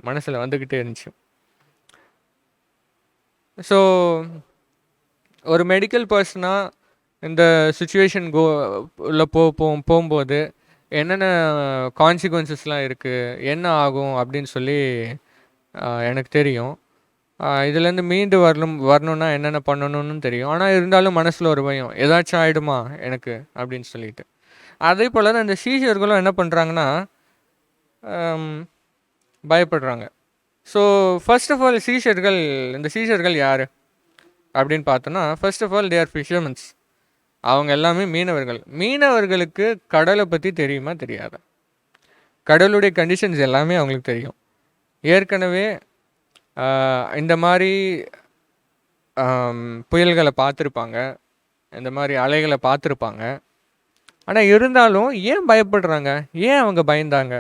மனசில் வந்துக்கிட்டே இருந்துச்சு. ஸோ ஒரு மெடிக்கல் பர்சனாக இந்த சுச்சுவேஷன் உள்ள போகும்போது என்னென்ன கான்சிக்வன்சஸ்லாம் இருக்குது, என்ன ஆகும் அப்படின்னு சொல்லி எனக்கு தெரியும். இதுலேருந்து மீண்டு வரணுன்னா என்னென்ன பண்ணணும்னு தெரியும். ஆனால் இருந்தாலும் மனசில் ஒரு பயம், ஏதாச்சும் ஆகிடுமா எனக்கு அப்படின்னு சொல்லிட்டு. அதே போல் தான் இந்த சீஷர்களும் என்ன பண்ணுறாங்கன்னா பயப்படுறாங்க. ஸோ ஃபர்ஸ்ட் ஆஃப் ஆல் இந்த சீஷர்கள் யார் அப்படின்னு பார்த்தோன்னா, first of all they are fishermens. அவங்க எல்லாமே மீனவர்களுக்கு கடலை பற்றி தெரியுமா தெரியாதா? கடலுடைய கண்டிஷன்ஸ் எல்லாமே அவங்களுக்கு தெரியும். ஏற்கனவே இந்த மாதிரி புயல்களை பார்த்துருப்பாங்க, இந்த மாதிரி அலைகளை பார்த்துருப்பாங்க. ஆனால் இருந்தாலும் ஏன் பயப்படுறாங்க, ஏன் அவங்க பயந்தாங்க?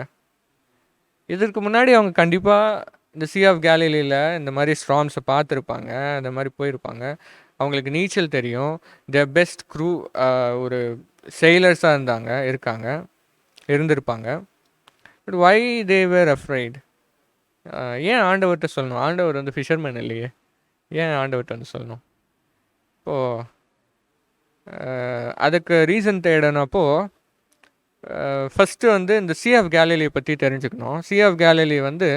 இதற்கு முன்னாடி அவங்க கண்டிப்பாக இந்த சி ஆஃப் கேலிலியில் இந்த மாதிரி ஸ்ட்ராம்ஸை பார்த்துருப்பாங்க, இந்த மாதிரி போயிருப்பாங்க. அவங்களுக்கு நீச்சல் தெரியும். த பெஸ்ட் க்ரூ, ஒரு செயிலர்ஸாக இருந்திருப்பாங்க. But why they were afraid? ஏன் ஆண்டவர்கிட்ட சொல்லணும்? ஆண்டவர் வந்து ஃபிஷர்மேன் இல்லையே, ஏன் ஆண்டவர்கிட்ட வந்து சொல்லணும்? இப்போது அதுக்கு ரீசன் தேடனப்போ ஃபஸ்ட்டு வந்து இந்த சி ஆஃப் கேலிலியை பற்றி தெரிஞ்சுக்கணும். சி ஆஃப் கேலிலி வந்து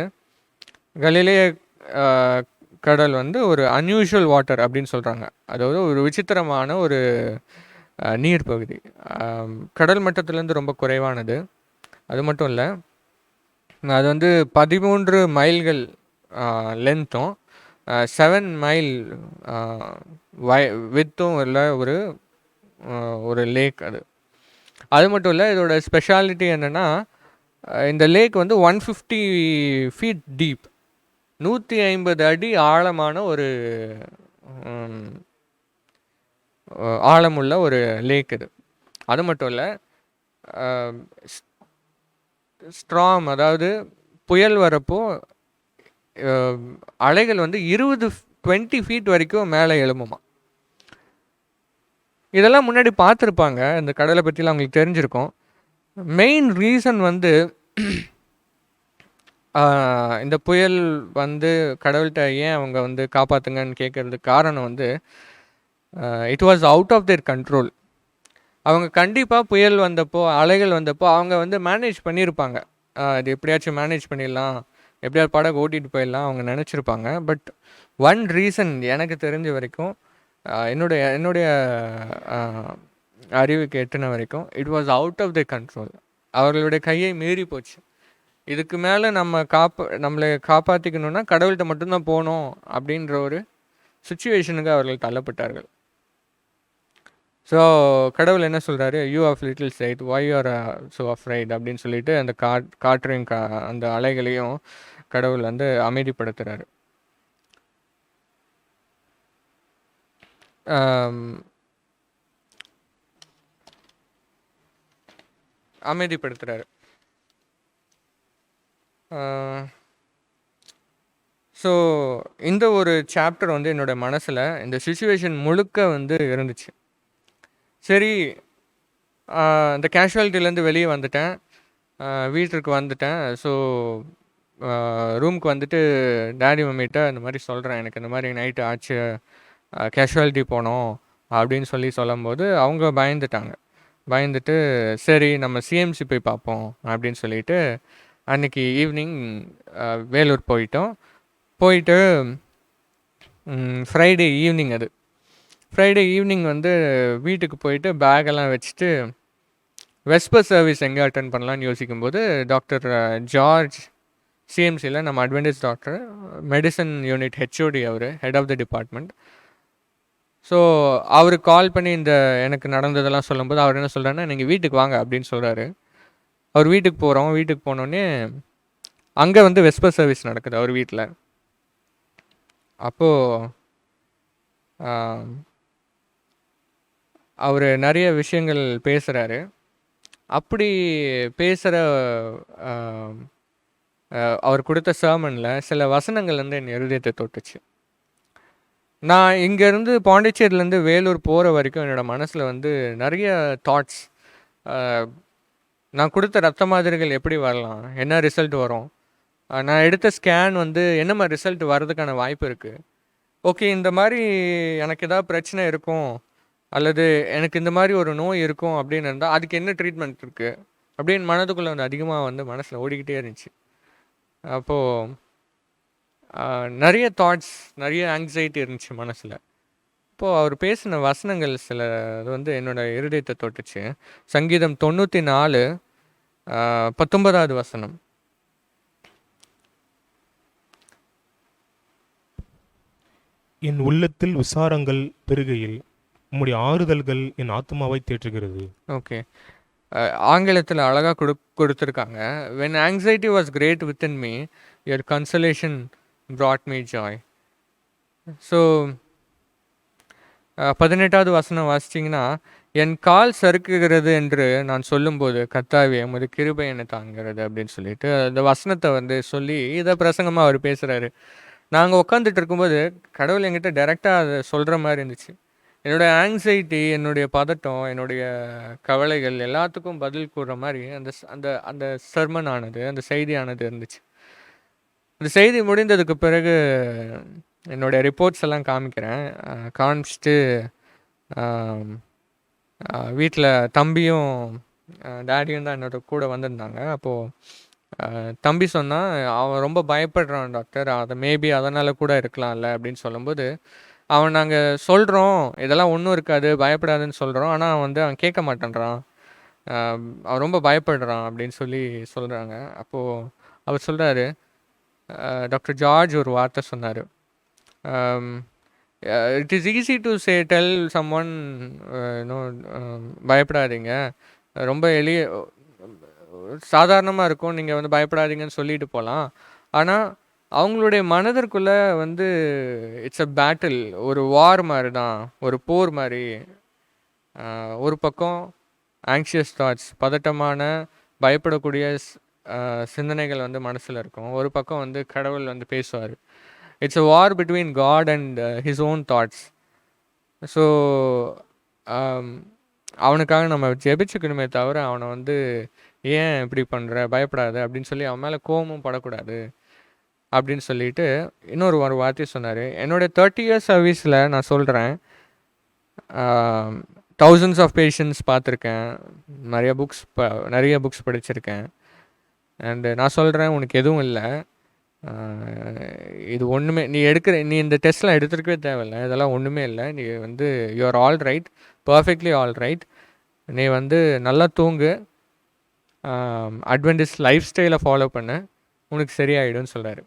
கலிலேய கடல் வந்து ஒரு அன்யூஷுவல் வாட்டர் அப்படின்னு சொல்கிறாங்க. அதாவது ஒரு விசித்திரமான ஒரு நீர் பகுதி, கடல் மட்டத்திலேருந்து ரொம்ப குறைவானது. அது மட்டும் இல்லை, அது வந்து 13 மைல்கள் லென்த்தும் 7 மைல் வித்தும் உள்ள ஒரு ஒரு லேக் அது. அது மட்டும் இல்லை, இதோட ஸ்பெஷாலிட்டி என்னென்னா, இந்த லேக் வந்து 150 ஃபீட் டீப், 150 அடி ஆழமான ஒரு ஆழமுள்ள ஒரு லேக் இது. அது மட்டும் இல்லை, ஸ்ட்ராம், அதாவது புயல் வரப்போ அலைகள் வந்து 20 ஃபீட் வரைக்கும் மேலே எழும்புமா. இதெல்லாம் முன்னாடி பார்த்துருப்பாங்க, இந்த கடலை பற்றிலாம் அவங்களுக்கு தெரிஞ்சிருக்கும். மெயின் ரீசன் வந்து இந்த புயல் வந்து கடவுள்கிட்ட ஏன் அவங்க வந்து காப்பாற்றுங்கன்னு கேட்குறதுக்கு காரணம் வந்து it was out of their control. அவங்க கண்டிப்பாக புயல் வந்தப்போ, அலைகள் வந்தப்போ அவங்க வந்து மேனேஜ் பண்ணியிருப்பாங்க. இது எப்படியாச்சும் மேனேஜ் பண்ணிடலாம், எப்படியாவது படகு ஓட்டிகிட்டு போயிடலாம் அவங்க நினச்சிருப்பாங்க. பட் ஒன் ரீசன் எனக்கு தெரிஞ்ச வரைக்கும், என்னுடைய அறிவுக்கு எட்டின வரைக்கும், it was out of the control. அவர்களுடைய கையை மீறி போச்சு. இதுக்கு மேலே நம்மளை காப்பாற்றிக்கணுன்னா கடவுள்கிட்ட மட்டும்தான் போகணும் அப்படின்ற ஒரு சுச்சுவேஷனுக்கு அவர்கள் தள்ளப்பட்டார்கள். ஸோ கடவுள் என்ன சொல்கிறாரு, you of little sight why you are so afraid அப்படின்னு சொல்லிட்டு அந்த காற்றையும் அந்த அலைகளையும் கடவுள் வந்து அமைதிப்படுத்துகிறாரு. அமைதிப்படுத்துகிறாரு. ஸோ இந்த ஒரு சாப்டர் வந்து என்னோடய மனசில் இந்த சுச்சுவேஷன் முழுக்க வந்து இருந்துச்சு. சரி, இந்த கேஷுவாலிட்டிலேருந்து வெளியே வந்துட்டேன், வீட்டுக்கு வந்துட்டேன். ஸோ ரூமுக்கு வந்துட்டு டேடி மம்மிகிட்ட இந்த மாதிரி சொல்கிறேன், எனக்கு இந்த மாதிரி நைட்டு ஆச்சு, கேஷுவாலிட்டி போனோம் அப்படின்னு சொல்லும்போது அவங்க பயந்துட்டு சரி நம்ம சிஎம்சி போய் பார்ப்போம் அப்படின்னு சொல்லிட்டு அன்றைக்கி ஈவினிங் வேலூர் போயிட்டு ஃப்ரைடே ஈவினிங் வந்து வீட்டுக்கு போயிட்டு பேக்கெல்லாம் வச்சுட்டு வெஸ்பர் சர்வீஸ் எங்கே அட்டன் பண்ணலான்னு யோசிக்கும்போது டாக்டர் ஜார்ஜ் சிஎம்சியில் நம்ம advantage doctor, medicine unit HOD, அவர் head of the department. So அவருக்கு கால் பண்ணி எனக்கு நடந்ததெல்லாம் சொல்லும்போது அவர் என்ன சொல்கிறாருன்னா, நீங்கள் வீட்டுக்கு வாங்க அப்படின்னு சொல்கிறாரு. அவர் வீட்டுக்கு போனோடனே அங்கே வந்து வெஸ்பர் சர்வீஸ் நடக்குது அவர் வீட்டில். அப்போது அவர் நிறைய விஷயங்கள் பேசுகிறாரு. அப்படி பேசுகிற அவர் கொடுத்த சர்மனில் சில வசனங்கள் வந்து என் இருதயத்தை தொட்டுச்சு. நான் இங்கேருந்து பாண்டிச்சேரியிலேருந்து வேலூர் போகிற வரைக்கும் என்னோடய மனசில் வந்து நிறைய தாட்ஸ், நான் கொடுத்த ரத்த மாதிரிகள் எப்படி வரலாம், என்ன ரிசல்ட் வரும், நான் எடுத்த ஸ்கேன் வந்து என்ன மாதிரி ரிசல்ட் வர்றதுக்கான வாய்ப்பு இருக்குது, ஓகே இந்த மாதிரி எனக்கு ஏதாவது பிரச்சனை இருக்கும் அல்லது எனக்கு இந்த மாதிரி ஒரு நோய் இருக்கும் அப்படின்னு இருந்தால் அதுக்கு என்ன ட்ரீட்மெண்ட் இருக்குது அப்படின்னு மனதுக்குள்ளே வந்து அதிகமாக வந்து மனசில் ஓடிக்கிட்டே இருந்துச்சு. அப்போது நிறைய தாட்ஸ், நிறைய ஆங்ஸைட்டி இருந்துச்சு மனசில். இப்போது அவர் பேசின வசனங்கள் சில அது வந்து என்னோடய இருதயத்தை தொட்டுச்சு. சங்கீதம் 94 19வது வசனம். என் உள்ளத்தில் விசாரங்கள் பெருகையில் உம்முடைய ஆறுதல்கள் என் ஆத்மாவை தேற்றுகிறது. ஓகே, ஆங்கிலத்தில் அழகாக கொடுத்துருக்காங்க. when anxiety was great within me, your consolation brought me joy. So 18வது வசனம் வாசிச்சிங்கன்னா, என் கால் சறுக்குகிறது என்று நான் சொல்லும்போது கர்த்தாவே உமது கிருபை என்னை தாங்கிறது அப்படின்னு சொல்லிட்டு அந்த வசனத்தை வந்து சொல்லி இதை பிரசங்கமாக அவர் பேசுகிறாரு. நாங்கள் உட்காந்துட்டு இருக்கும்போது கடவுள் என்கிட்ட டைரெக்டாக அதை சொல்கிற மாதிரி இருந்துச்சு. என்னுடைய ஆங்ஸைட்டி, என்னுடைய பதட்டம், என்னுடைய கவலைகள் எல்லாத்துக்கும் பதில் கூறுற மாதிரி அந்த அந்த அந்த சர்மன் ஆனது, அந்த செய்தியானது இருந்துச்சு. அந்த செய்தி முடிந்ததுக்கு பிறகு என்னுடைய ரிப்போர்ட்ஸ் எல்லாம் காமிச்சிட்டு வீட்டில் தம்பியும் டேடியும் தான் என்னோட கூட வந்திருந்தாங்க. அப்போது தம்பி சொன்னால், அவன் ரொம்ப பயப்படுறான் டாக்டர், அதை மேபி அதனால் கூட இருக்கலாம்ல அப்படின்னு சொல்லும்போது, நாங்கள் சொல்கிறோம் இதெல்லாம் ஒன்றும் இருக்காது பயப்படாதுன்னு சொல்கிறோம், ஆனால் அவன் கேட்க மாட்டேன்றான், அவன் ரொம்ப பயப்படுறான் அப்படின்னு சொல்கிறாங்க. அப்போது அவர் சொல்கிறாரு, டாக்டர் ஜார்ஜ் ஒரு வார்த்தை சொன்னார். It is easy to tell someone பயப்படாதீங்க, ரொம்ப எளிய சாதாரணமாக இருக்கும், நீங்கள் வந்து பயப்படாதீங்கன்னு சொல்லிட்டு போகலாம். ஆனால் அவங்களுடைய மனதிற்குள்ளே வந்து இட்ஸ் அ பேட்டில், ஒரு வார் மாதிரி தான், ஒரு போர் மாதிரி. ஒரு பக்கம் ஆங்ஷியஸ் தாட்ஸ், பதட்டமான பயப்படக்கூடிய சிந்தனைகள் வந்து மனசில் இருக்கும். ஒரு பக்கம் வந்து கடவுள் வந்து பேசுவார். It's a war between God and his own thoughts. So அவனுக்காக நம்ம ஜெபிச்சுக்கணுமே தவிர அவனை வந்து ஏன் இப்படி பண்ணுற, பயப்படாது அப்படின்னு சொல்லி அவன் மேலே கோபமும் படக்கூடாது அப்படின்னு சொல்லிட்டு இன்னொரு ஒரு வார்த்தை சொன்னார். என்னோடய 30 இயர்ஸ் சர்வீஸில் நான் சொல்கிறேன், thousands ஆஃப் பேஷண்ட்ஸ் பார்த்துருக்கேன், நிறைய புக்ஸ் படிச்சிருக்கேன். அண்டு நான் சொல்கிறேன், உனக்கு எதுவும் இல்லை, இது ஒன்றுமே நீ இந்த டெஸ்ட்லாம் எடுத்துருக்கவே தேவையில்லை, இதெல்லாம் ஒன்றுமே இல்லை, நீ வந்து you are all right, perfectly all right, நீ வந்து நல்லா தூங்கு, அட்வென்டிஸ்ட் லைஃப் ஸ்டைலை ஃபாலோ பண்ணு, உனக்கு சரியாயிடும்னு சொல்கிறாரு.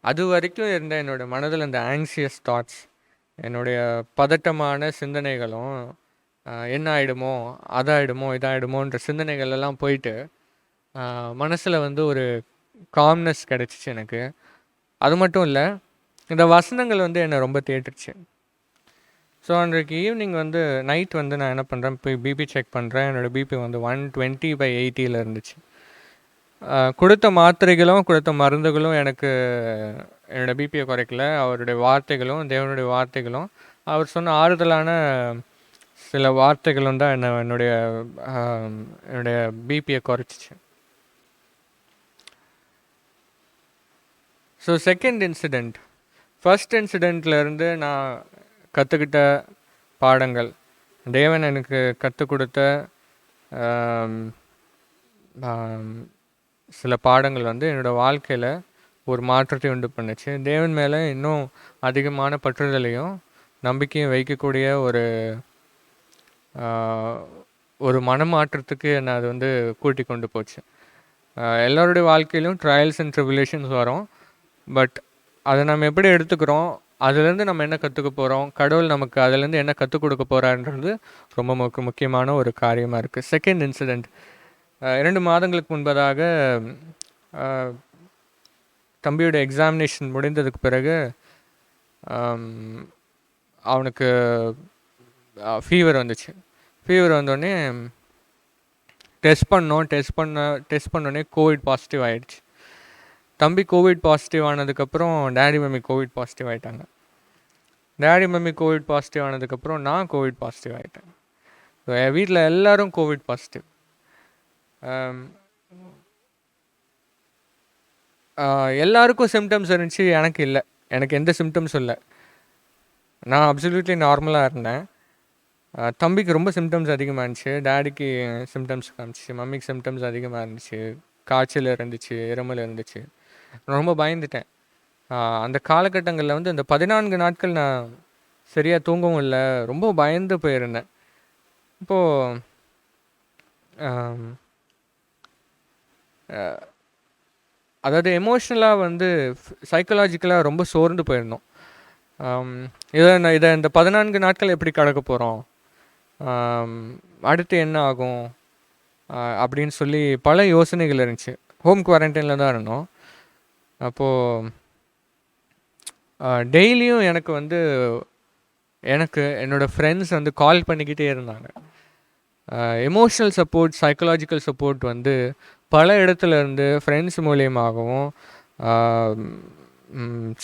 அது வரைக்கும் இருந்த என்னோடய மனதில் இந்த ஆங்ஷியஸ் தாட்ஸ், என்னுடைய பதட்டமான சிந்தனைகளும், என்ன ஆகிடுமோ அதாயிடுமோ இதாகிடுமோன்ற சிந்தனைகள் எல்லாம் போயிட்டு மனசில் வந்து ஒரு காம்னஸ் கிடச்சிச்சு எனக்கு. அது மட்டும் இல்லை, இந்த வசனங்கள் வந்து என்னை ரொம்ப தேட்டுருச்சு. ஸோ அன்றைக்கு ஈவினிங் வந்து நைட் வந்து நான் என்ன பண்ணுறேன், போய் பிபி செக் பண்ணுறேன். என்னோடய பிபி வந்து 120/80 இருந்துச்சு. கொடுத்த மாத்திரைகளும் கொடுத்த மருந்துகளும் எனக்கு என்னோடய பிபியை குறைக்கல. அவருடைய வார்த்தைகளும், தேவனுடைய வார்த்தைகளும், அவர் சொன்ன ஆறுதலான சில வார்த்தைகளும் தான் என்னுடைய பிபியை குறைச்சிச்சு. ஸோ செகண்ட் இன்சிடெண்ட், ஃபஸ்ட் இன்சிடெண்ட்லேருந்து நான் கற்றுக்கிட்ட பாடங்கள், தேவன் எனக்கு கற்றுக் கொடுத்த சில பாடங்கள் வந்து என்னோடய வாழ்க்கையில் ஒரு மாற்றத்தை உண்டு பண்ணுச்சு. தேவன் மேலே இன்னும் அதிகமான பற்றுதலையும் நம்பிக்கையும் வைக்கக்கூடிய ஒரு மனமாற்றத்துக்கு என்னை அது வந்து கூட்டி கொண்டு போச்சு. எல்லோருடைய வாழ்க்கையிலும் ட்ரையல்ஸ் அண்ட் ட்ரிபுலேஷன்ஸ் வரும். பட் அதை நம்ம எப்படி எடுத்துக்கிறோம், அதுலேருந்து நம்ம என்ன கற்றுக்க போகிறோம், கடவுள் நமக்கு அதுலேருந்து என்ன கற்றுக் கொடுக்க போகிறான்றது ரொம்ப முக்கியமான ஒரு காரியமாக இருக்குது. செகண்ட் இன்சிடெண்ட், 2 மாதங்களுக்கு முன்பதாக தம்பியோட எக்ஸாமினேஷன் முடிந்ததுக்கு பிறகு அவனுக்கு ஃபீவர் வந்துச்சு. ஃபீவர் வந்தோடனே டெஸ்ட் பண்ணோடனே கோவிட் பாசிட்டிவ் ஆகிடுச்சு. தம்பி கோவிட் பாசிட்டிவ் ஆனதுக்கப்புறம் டேடி மம்மி கோவிட் பாசிட்டிவ் ஆகிட்டாங்க. டேடி மம்மி கோவிட் பாசிட்டிவ் ஆனதுக்கப்புறம் நான் கோவிட் பாசிட்டிவ் ஆகிட்டேன். ஸோ என் வீட்டில் எல்லோரும் கோவிட் பாசிட்டிவ். எல்லாருக்கும் சிம்டம்ஸ் இருந்துச்சு, எனக்கு இல்லை. எனக்கு எந்த சிம்டம்ஸும் இல்லை. நான் அப்சல்யூட்லி நார்மலாக இருந்தேன். தம்பிக்கு ரொம்ப சிம்டம்ஸ் அதிகமாக இருந்துச்சு. டேடிக்கு சிம்டம்ஸ் காமிச்சிச்சு, மம்மிக்கு சிம்டம்ஸ் அதிகமாக இருந்துச்சு. காய்ச்சல் இருந்துச்சு, இருமல் இருந்துச்சு. நான் ரொம்ப பயந்துட்டேன். அந்த காலகட்டங்களில் வந்து இந்த 14 நாட்கள் நான் சரியாக தூங்கவும் இல்லை, ரொம்ப பயந்து போயிருந்தேன். இப்போது அதாவது எமோஷ்னலாக வந்து சைக்கலாஜிக்கலாக ரொம்ப சோர்ந்து போயிருந்தோம். இதை இந்த 14 நாட்கள் எப்படி கடக்க போகிறோம், அடுத்து என்ன ஆகும் அப்படின்னு சொல்லி பல யோசனைகள் இருந்துச்சு. ஹோம் குவாரண்டைனில் தான் இருந்தோம். அப்போது டெய்லியும் எனக்கு என்னோடய ஃப்ரெண்ட்ஸ் வந்து கால் பண்ணிக்கிட்டே இருந்தாங்க. எமோஷ்னல் சப்போர்ட், சைக்கலாஜிக்கல் சப்போர்ட் வந்து பல இடத்துல இருந்து ஃப்ரெண்ட்ஸ் மூலியமாகவும்,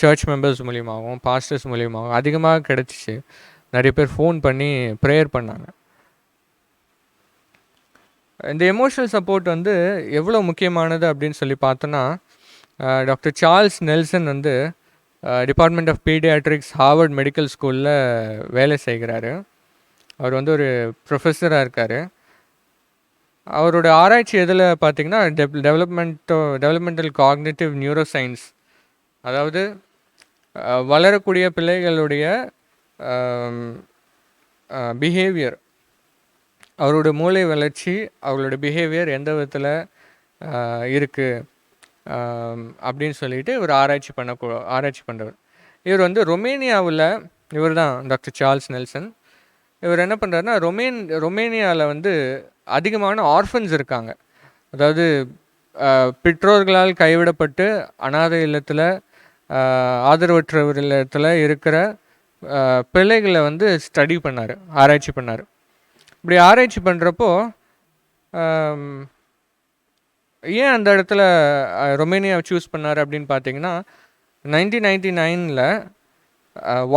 சர்ச் மெம்பர்ஸ் மூலியமாகவும், பாஸ்டர்ஸ் மூலியமாகவும் அதிகமாக கிடச்சிச்சு. நிறைய பேர் ஃபோன் பண்ணி ப்ரேயர் பண்ணாங்க. இந்த எமோஷ்னல் சப்போர்ட் வந்து எவ்வளோ முக்கியமானது அப்படின்னு சொல்லி பார்த்தோன்னா, டாக்டர் சார்ல்ஸ் நெல்சன் வந்து department of paediatrics Harvard medical ஸ்கூலில் வேலை செய்கிறாரு. அவர் வந்து ஒரு ப்ரொஃபஸராக இருக்கார். அவரோட ஆராய்ச்சி எதில் பார்த்திங்கன்னா டெவலப்மெண்டல் காக்னிட்டிவ் நியூரோ சயின்ஸ், அதாவது வளரக்கூடிய பிள்ளைகளுடைய பிஹேவியர், அவரோட மூளை வளர்ச்சி, அவங்களோட பிஹேவியர் எந்த விதத்தில் இருக்குது அப்படின்னு சொல்லிட்டு இவர் ஆராய்ச்சி பண்ணுறவர். இவர் வந்து ரொமேனியாவில், இவர் தான் டாக்டர் சார்ல்ஸ் நெல்சன். இவர் என்ன பண்ணுறாருன்னா, ரொமேனியாவில் வந்து அதிகமான ஆர்ஃபன்ஸ் இருக்காங்க. அதாவது பெற்றோர்களால் கைவிடப்பட்டு அனாதை இல்லத்தில், ஆதரவற்றவர் இல்லத்தில் இருக்கிற பிள்ளைகளை வந்து ஸ்டடி பண்ணார், ஆராய்ச்சி பண்ணார். இப்படி ஆராய்ச்சி பண்ணுறப்போ ஏன் அந்த இடத்துல ரொமேனியாவை சூஸ் பண்ணார் அப்படின்னு பார்த்தீங்கன்னா, 1999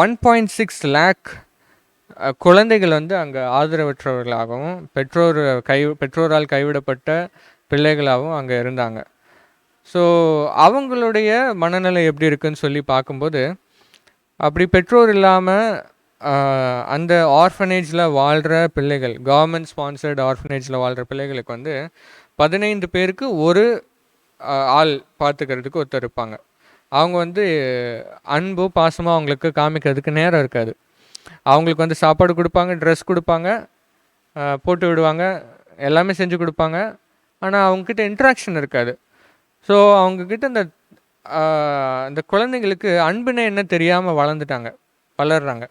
1.6 லேக் குழந்தைகள் வந்து அங்கே ஆதரவற்றவர்களாகவும் பெற்றோரால் கைவிடப்பட்ட பிள்ளைகளாகவும் அங்கே இருந்தாங்க. ஸோ அவங்களுடைய மனநிலை எப்படி இருக்குன்னு சொல்லி பார்க்கும்போது, அப்படி பெற்றோர் இல்லாமல் அந்த ஆர்ஃபனேஜில் வாழ்கிற பிள்ளைகள், கவர்மெண்ட் ஸ்பான்சர்டு ஆர்ஃபனேஜில் வாழ்கிற பிள்ளைகளுக்கு வந்து 15 பேருக்கு ஒரு ஆள் பார்த்துக்கிறதுக்கு ஒருத்தர் இருப்பாங்க. அவங்க வந்து அன்போ பாசமாக அவங்களுக்கு காமிக்கிறதுக்கு நேரம் இருக்காது. அவங்களுக்கு வந்து சாப்பாடு கொடுப்பாங்க, ட்ரெஸ் கொடுப்பாங்க, போட்டு விடுவாங்க, எல்லாமே செஞ்சு கொடுப்பாங்க. ஆனால் அவங்கக்கிட்ட இன்ட்ராக்ஷன் இருக்காது. ஸோ அவங்கக்கிட்ட இந்த குழந்தைங்களுக்கு அன்புன்னு என்ன தெரியாமல் வளர்கிறாங்க.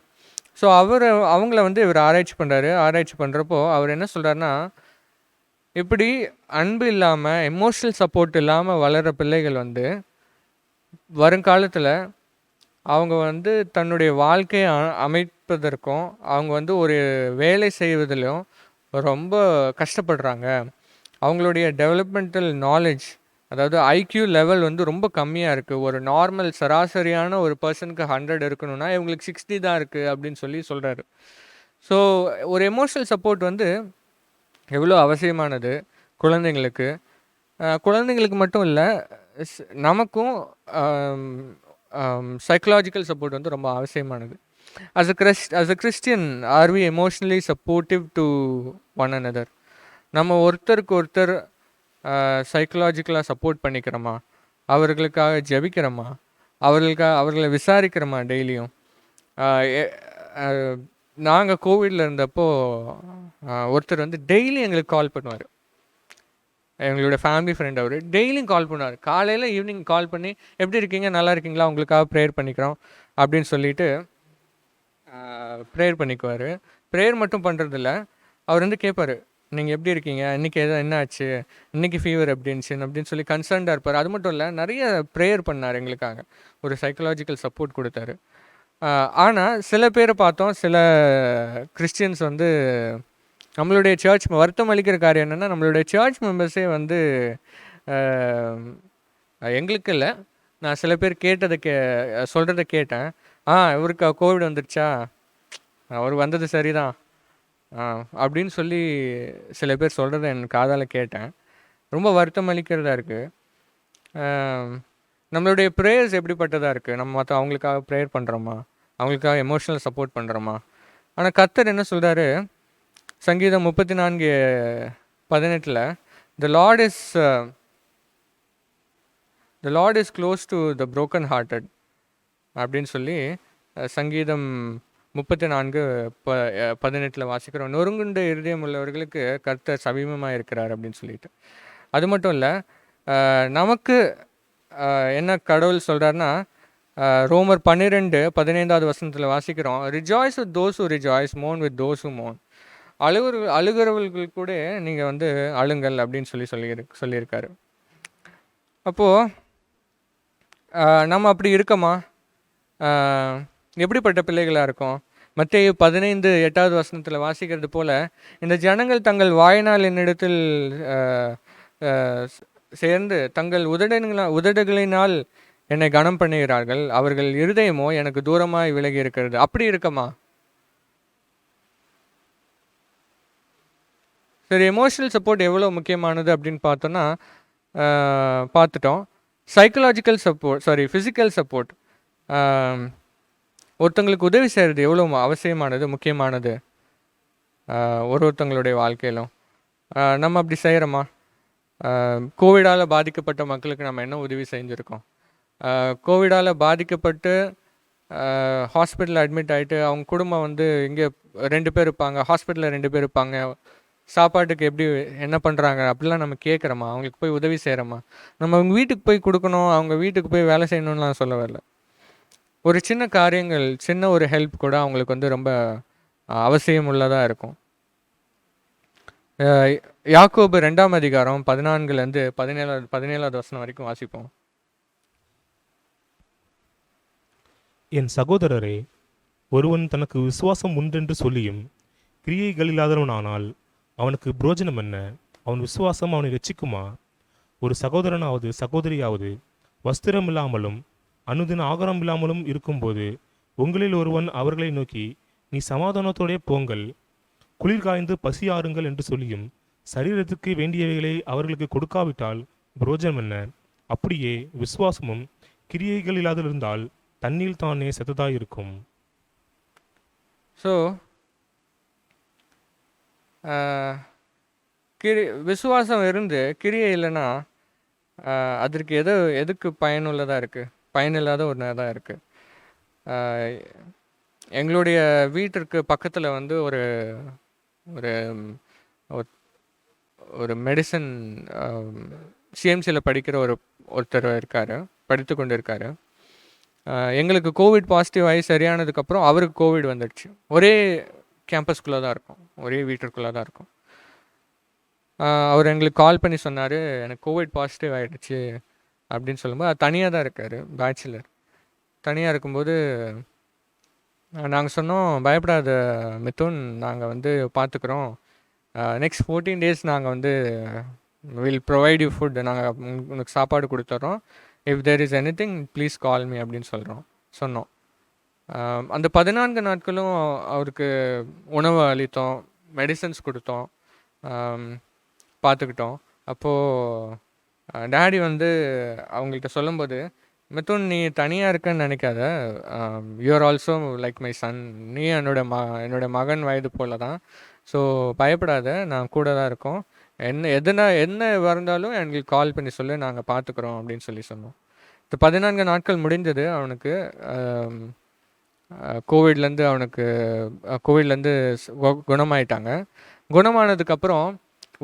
ஸோ அவங்கள வந்து இவர் ஆராய்ச்சி பண்ணுறாரு. ஆராய்ச்சி பண்ணுறப்போ அவர் என்ன சொல்கிறாருன்னா, இப்படி அன்பு இல்லாமல், எமோஷ்னல் சப்போர்ட் இல்லாமல் வளர்கிற பிள்ளைகள் வந்து வருங்காலத்தில் அவங்க வந்து தன்னுடைய வாழ்க்கையை அமைப்பதற்கும், அவங்க வந்து ஒரு வேலை செய்வதிலும் ரொம்ப கஷ்டப்படுறாங்க. அவங்களுடைய டெவலப்மெண்டல் நாலேஜ், அதாவது ஐக்யூ லெவல் வந்து ரொம்ப கம்மியாக இருக்குது. ஒரு நார்மல் சராசரியான ஒரு பர்சனுக்கு 100 இருக்கணும்னா இவங்களுக்கு 60 தான் இருக்குது அப்படின்னு சொல்கிறாரு. ஸோ ஒரு எமோஷ்னல் சப்போர்ட் வந்து எவ்வளோ அவசியமானது குழந்தைங்களுக்கு மட்டும் இல்லை, நமக்கும் சைக்கலாஜிக்கல் சப்போர்ட் வந்து ரொம்ப அவசியமானது. as a Christian, are we emotionally supportive to one another? நம்ம ஒருத்தருக்கு ஒருத்தர் சைக்கலாஜிக்கலாக சப்போர்ட் பண்ணிக்கிறோமா? அவர்களுக்காக ஜெபிக்கிறோமா? அவர்களை விசாரிக்கிறோமா டெய்லியும்? நாங்கள் கோவிடில் இருந்தப்போ ஒருத்தர் வந்து டெய்லி எங்களுக்கு கால் பண்ணுவார். எங்களோட ஃபேமிலி ஃப்ரெண்ட் அவர் டெய்லியும் கால் பண்ணுவார். காலையில் ஈவினிங் கால் பண்ணி, எப்படி இருக்கீங்க, நல்லா இருக்கீங்களா, உங்களுக்காக ப்ரேயர் பண்ணிக்கிறோம் அப்படின்னு சொல்லிட்டு ப்ரேயர் பண்ணிக்குவார். ப்ரேயர் மட்டும் பண்ணுறதில்ல, அவர் வந்து கேட்பார், நீங்கள் எப்படி இருக்கீங்க, இன்றைக்கி என்ன ஆச்சு, இன்றைக்கி ஃபீவர் எப்படி இருந்துச்சு அப்படின்னு சொல்லி கன்சர்ன்டாக இருப்பார். அது மட்டும் இல்லை, நிறைய ப்ரேயர் பண்ணார் எங்களுக்காக, ஒரு சைக்கலாஜிக்கல் சப்போர்ட் கொடுத்தாரு. ஆனால் சில பேரை பார்த்தோம், சில கிறிஸ்டியன்ஸ் வந்து நம்மளுடைய சர்ச் வருத்தம் அளிக்கிற காரியம் என்னென்னா, நம்மளுடைய சர்ச் மெம்பர்ஸே வந்து எங்களுக்கு இல்லை, நான் சில பேர் சொல்கிறத கேட்டேன், இவருக்கு கோவிட் வந்துடுச்சா, அவர் வந்தது சரிதான் அப்படின்னு சொல்லி சில பேர் சொல்கிறத என் காதால் கேட்டேன். ரொம்ப வருத்தம் அளிக்கிறதா இருக்குது. நம்மளுடைய ப்ரேயர்ஸ் எப்படிப்பட்டதாக இருக்குது? நம்ம அவங்களுக்காக ப்ரேயர் பண்ணுறோமா? அவங்களுக்காக எமோஷ்னல் சப்போர்ட் பண்ணுறோமா? ஆனால் கர்த்தர் என்ன சொல்கிறாரு, சங்கீதம் 34:18, the Lord is close to the broken hearted அப்படின்னு சொல்லி சங்கீதம் 34:18 வாசிக்கிறோம். நொறுங்குண்ட இருதயம் உள்ளவர்களுக்கு கர்த்தர் சமீபமாக இருக்கிறார் அப்படின்னு சொல்லிட்டு. அது மட்டும் இல்லை, நமக்கு என்ன கடவுள் சொல்கிறாருன்னா, ரோமர் 12:15 வாசிக்கிறோம், rejoice with those who rejoice, Mon with those who மோன். அழுகிறவர்கள் கூட நீங்கள் வந்து அழுங்கள் அப்படின்னு சொல்லியிருக்காரு. அப்போது நம்ம அப்படி இருக்கோமா? எப்படிப்பட்ட பிள்ளைகளாக இருக்கோம்? மத்தேயு 15:8 வாசிக்கிறது போல், இந்த ஜனங்கள் தங்கள் வாயினால் என்னிடத்தில் சேர்ந்து தங்கள் உதடுகளினால் என்னை கனம் பண்ணுகிறார்கள், அவர்கள் இருதயமோ எனக்கு தூரமாய் விலகி இருக்கிறது. அப்படி இருக்கமா? சரி, எமோஷனல் சப்போர்ட் எவ்வளோ முக்கியமானது அப்படின்னு பார்த்துட்டோம். சைக்கலாஜிக்கல் சப்போர்ட், ஃபிசிக்கல் சப்போர்ட், ஒருத்தங்களுக்கு உதவி செய்கிறது எவ்வளோ அவசியமானது, முக்கியமானது ஒருத்தங்களுடைய வாழ்க்கையிலும். நம்ம அப்படி செய்கிறோமா? கோவிடால் பாதிக்கப்பட்ட மக்களுக்கு நம்ம என்ன உதவி செஞ்சுருக்கோம்? கோவிடால் பாதிக்கப்பட்டு ஹாஸ்பிட்டலில் அட்மிட் ஆகிட்டு அவங்க குடும்பம் வந்து இங்கே 2 பேர் இருப்பாங்க, ஹாஸ்பிட்டலில் 2 பேர் இருப்பாங்க, சாப்பாட்டுக்கு எப்படி என்ன பண்ணுறாங்க அப்படிலாம் நம்ம கேட்குறோமா, அவங்களுக்கு போய் உதவி செய்கிறோமா? நம்ம அவங்க வீட்டுக்கு போய் கொடுக்கணும், அவங்க வீட்டுக்கு போய் வேலை செய்யணும்லாம் சொல்ல வரல. ஒரு சின்ன காரியங்கள், சின்ன ஒரு ஹெல்ப் கூட அவங்களுக்கு வந்து ரொம்ப அவசியம் உள்ளதாக இருக்கும். அஹ் யாக்கோபு 2ஆம் அதிகாரம் 14லேருந்து 17வது வசனம் வரைக்கும் வாசிப்போம். என் சகோதரரே, ஒருவன் தனக்கு விசுவாசம் உண்டென்று சொல்லியும் கிரியைகள் இல்லாதவனானால் அவனுக்கு புரோஜனம் என்ன? அவன் விசுவாசம் அவனை ரட்சிக்குமா? ஒரு சகோதரனாவது சகோதரியாவது வஸ்திரம் இல்லாமலும் அனுதின ஆகாரம் இல்லாமலும் இருக்கும்போது உங்களில் ஒருவன் அவர்களை நோக்கி, நீ சமாதானத்தோடே போங்கள், குளிர் காய்ந்து பசியாறுங்கள் என்று சொல்லியும் சரீரத்துக்கு வேண்டியவைகளை அவர்களுக்கு கொடுக்காவிட்டால் புரோஜனம் என்ன? அப்படியே விசுவாசமும் கிரியைகள் இல்லாதிருந்தால் தண்ணீர் தானே செத்ததாயிருக்கும். ஸோ விசுவாசம் இருந்து கிரியை இல்லைன்னா அதற்கு எதுக்கு பயனுள்ளதாக இருக்குது? பயனில்லாத ஒன்று தான் இருக்குது. எங்களுடைய வீட்டிற்கு பக்கத்தில் வந்து ஒரு ஒரு ஒரு- ஒரு மெடிசன் சிஎம்சியில் படிக்கிற ஒருத்தர் இருக்கார், படித்து கொண்டு இருக்கார். எங்களுக்கு கோவிட் பாசிட்டிவ் ஆகி சரியானதுக்கப்புறம் அவருக்கு கோவிட் வந்துடுச்சு. ஒரே கேம்பஸ்குள்ளே தான் இருக்கும், ஒரே வீட்டிற்குள்ளே தான் இருக்கும். அவர் எங்களுக்கு கால் பண்ணி சொன்னார், எனக்கு கோவிட் பாசிட்டிவ் ஆகிடுச்சு அப்படின்னு சொல்லும்போது, அது தனியாக தான் இருக்கார், பேச்சுலர். தனியாக இருக்கும்போது நாங்கள் சொன்னோம், பயப்படாத மிதுன், நாங்கள் வந்து பார்த்துக்குறோம், நெக்ஸ்ட் 14 days நாங்கள் வந்து வில் ப்ரொவைட் யூ ஃபுட், நாங்கள் உனக்கு சாப்பாடு கொடுத்துட்றோம், if there is anything please call me அப்படின்னு சொன்னோம். அந்த 14 நாட்களும் அவருக்கு உணவு அளித்தோம், மெடிசன்ஸ் கொடுத்தோம், பார்த்துக்கிட்டோம். அப்போது டேடி வந்து அவங்கள்ட்ட சொல்லும்போது, மிதுன், நீ தனியாக இருக்கன்னு நினைக்காத, you are also like my son, நீ என்னோட மகன் வயது போல தான், ஸோ பயப்படாத, நான் கூட தான் இருக்கோம், என்ன இருந்தாலும் எங்களுக்கு கால் பண்ணி சொல்லு, நாங்கள் பார்த்துக்குறோம் அப்படின்னு சொன்னோம். இந்த 14 நாட்கள் முடிஞ்சது. அவனுக்கு கோவிட்லேருந்து குணமாயிட்டாங்க. குணமானதுக்கப்புறம்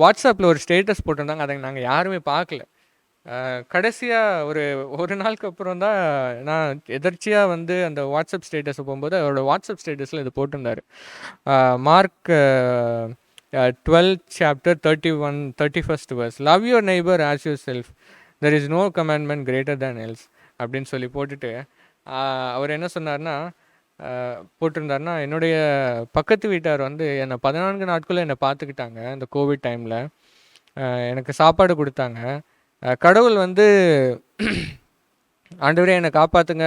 வாட்ஸ்அப்பில் ஒரு ஸ்டேட்டஸ் போட்டிருந்தாங்க, அதை நாங்கள் யாருமே பார்க்கல. கடைசியாக ஒரு நாளுக்கு அப்புறம் தான் நான் எதர்ச்சியாக வந்து அந்த வாட்ஸ்அப் ஸ்டேட்டஸை போகும்போது அவரோட வாட்ஸ்அப் ஸ்டேட்டஸில் இது போட்டிருந்தார். Mark 12th chapter 31st verse, love your neighbour as yourself, there is no commandment greater than else அப்படின்னு போட்டுட்டு அவர் என்ன போட்டிருந்தாருன்னா, என்னுடைய பக்கத்து வீட்டார் வந்து என்னை 14 நாட்களும் என்னை பார்த்துக்கிட்டாங்க. இந்த கோவிட் டைமில் எனக்கு சாப்பாடு கொடுத்தாங்க. கடவுள் வந்து ஆண்டவரே என்னை காப்பாற்றுங்க,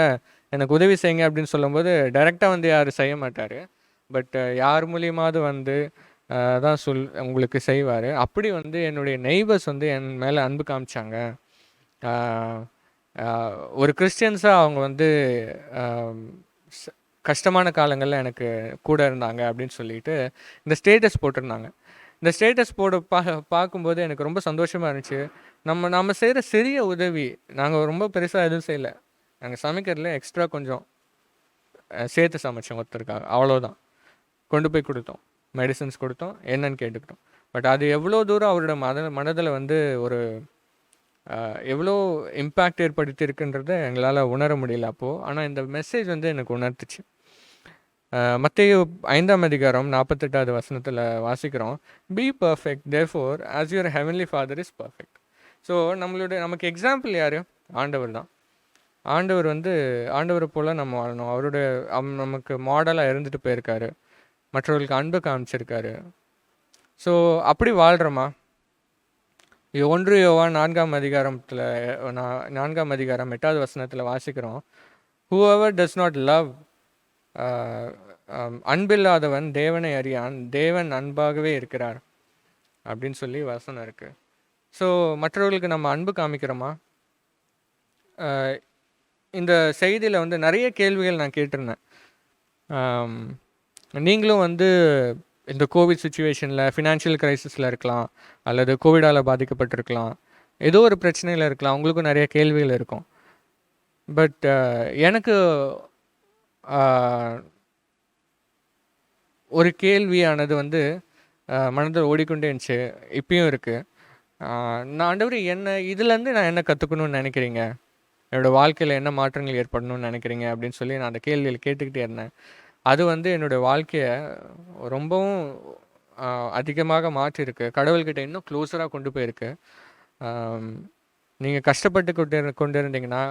எனக்கு உதவி செய்யுங்க அப்படின்னு சொல்லும்போது டைரெக்டாக வந்து யாரும் செய்ய மாட்டார், பட் யார் மூலியமாவது வந்து தான் உங்களுக்கு செய்வார். அப்படி வந்து என்னுடைய நெய்பர்ஸ் வந்து என் மேலே அன்பு காமிச்சாங்க. ஒரு கிறிஸ்டியன்ஸாக அவங்க வந்து கஷ்டமான காலங்களில் எனக்கு கூட இருந்தாங்க அப்படின்னு சொல்லிட்டு இந்த ஸ்டேட்டஸ் போட்டிருந்தாங்க. இந்த ஸ்டேட்டஸ் பார்க்கும்போது எனக்கு ரொம்ப சந்தோஷமாக இருந்துச்சு. நம்ம செய்கிற சிறிய உதவி, நாங்கள் ரொம்ப பெருசாக எதுவும் செய்யலை, நாங்கள் சமைக்கிறதுல எக்ஸ்ட்ரா கொஞ்சம் சேர்த்து சமைச்சோம் ஒருத்தருக்காக, அவ்வளோதான். கொண்டு போய் கொடுத்தோம், மெடிசன்ஸ் கொடுத்தோம், என்னன்னு கேட்டுக்கிட்டோம். பட் அது எவ்வளோ தூரம் அவரோட மனதில் வந்து எவ்வளோ இம்பேக்ட் ஏற்படுத்தியிருக்குன்றதை எங்களால் உணர முடியல அப்போது. ஆனால் இந்த மெசேஜ் வந்து எனக்கு உணர்த்துச்சு. மத்தேயு 5ஆம் அதிகாரம் 48வது வசனத்தில் வாசிக்கிறோம், B perfect therefore as your heavenly father is perfect. So நமக்கு எக்ஸாம்பிள் யார்? ஆண்டவர் தான். ஆண்டவரை போல் நம்ம வாழணும். நமக்கு மாடலாக இருந்துட்டு போயிருக்காரு, மற்றவர்களுக்கு அன்பு காமிச்சிருக்காரு. ஸோ அப்படி வாழ்கிறோமா? 1 யோவான் 4ஆம் அதிகாரத்தில் 4ஆம் அதிகாரம் 8வது வசனத்தில் வாசிக்கிறோம், whoever does not love, அன்பில்லாதவன் தேவனை அறியான், தேவன் அன்பாகவே இருக்கிறார் அப்படின்னு வசனம் இருக்குது. ஸோ மற்றவர்களுக்கு நம்ம அன்பு காமிக்கிறோமா? இந்த செய்தியில் வந்து நிறைய கேள்விகள் நான் கேட்டிருந்தேன். நீங்களும் வந்து இந்த கோவிட் சுச்சுவேஷனில் ஃபினான்ஷியல் க்ரைசிஸில் இருக்கலாம், அல்லது கோவிடால் பாதிக்கப்பட்டிருக்கலாம், ஏதோ ஒரு பிரச்சனையில் இருக்கலாம், உங்களுக்கும் நிறைய கேள்விகள் இருக்கும். பட் எனக்கு ஒரு கேள்வியானது வந்து, மனதில் ஓடிக்கொண்டே இருந்துச்சு, இப்பயும் இருக்குது. நான் ஆண்டவரே இதுலேருந்து நான் என்ன கற்றுக்கணும்னு நினைக்கிறீங்க, என்னோடய வாழ்க்கையில் என்ன மாற்றங்கள் ஏற்படணும்னு நினைக்கிறீங்க அப்படின்னு சொல்லி நான் அந்த கேள்வியில் கேட்டுக்கிட்டே இருந்தேன். அது என்னோடய வாழ்க்கையை ரொம்பவும் அதிகமாக மாற்றிருக்கு, கடவுள்கிட்ட இன்னும் க்ளோஸராக கொண்டு போயிருக்கு. நீங்கள் கஷ்டப்பட்டு கொண்டு இருந்தீங்கன்னா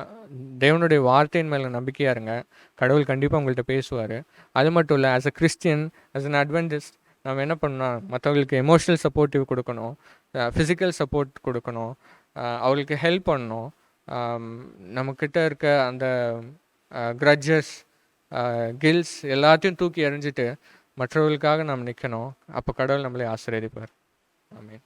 தேவனுடைய வார்த்தையின் மேலே நம்பிக்கையாக இருங்க, கடவுள் கண்டிப்பாக உங்கள்கிட்ட பேசுவார். அது மட்டும் இல்லை, as a Christian, as an Adventist, நம்ம என்ன பண்ணணும், மற்றவங்களுக்கு எமோஷ்னல் சப்போர்ட்டிவ் கொடுக்கணும், ஃபிசிக்கல் சப்போர்ட் கொடுக்கணும், அவங்களுக்கு ஹெல்ப் பண்ணணும். நம்மக்கிட்ட இருக்க அந்த க்ரட்ஜஸ், கில்ஸ் எல்லாத்தையும் தூக்கி எறிஞ்சிட்டு மற்றவர்களுக்காக நாம் நிற்கணும். அப்போ கடவுள் நம்மளை ஆசீர்வதிப்பார். ஆமென்.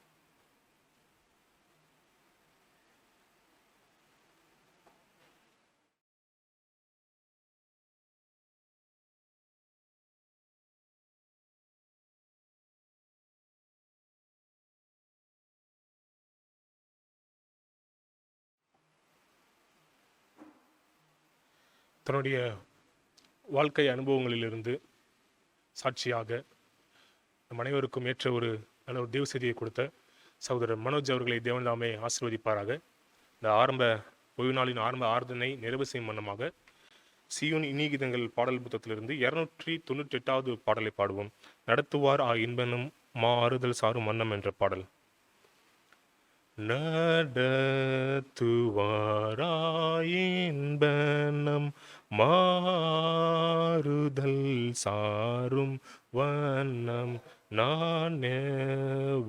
தன்னுடைய வாழ்க்கை அனுபவங்களிலிருந்து சாட்சியாக நம் அனைவருக்கும் ஏற்ற ஒரு நல்ல ஒரு தேவ செய்தியை கொடுத்த சகோதரர் மனோஜ் அவர்களை தேவன் தாமே ஆசீர்வதிப்பாராக. இந்த ஓய்வு நாளின் ஆரம்ப ஆராதனை நிறைவு செய்யும் வண்ணமாக சியோன் இனிகீதங்கள் பாடல் புத்தகத்திலிருந்து 298வது பாடலை பாடுவோம். நடத்துவார் இன்பனும் மாறுதல் சாரும் மன்னம் என்ற பாடல். நடத்துவாராயின்பனம் மாறுதல் சாரும் வண்ணம் நான்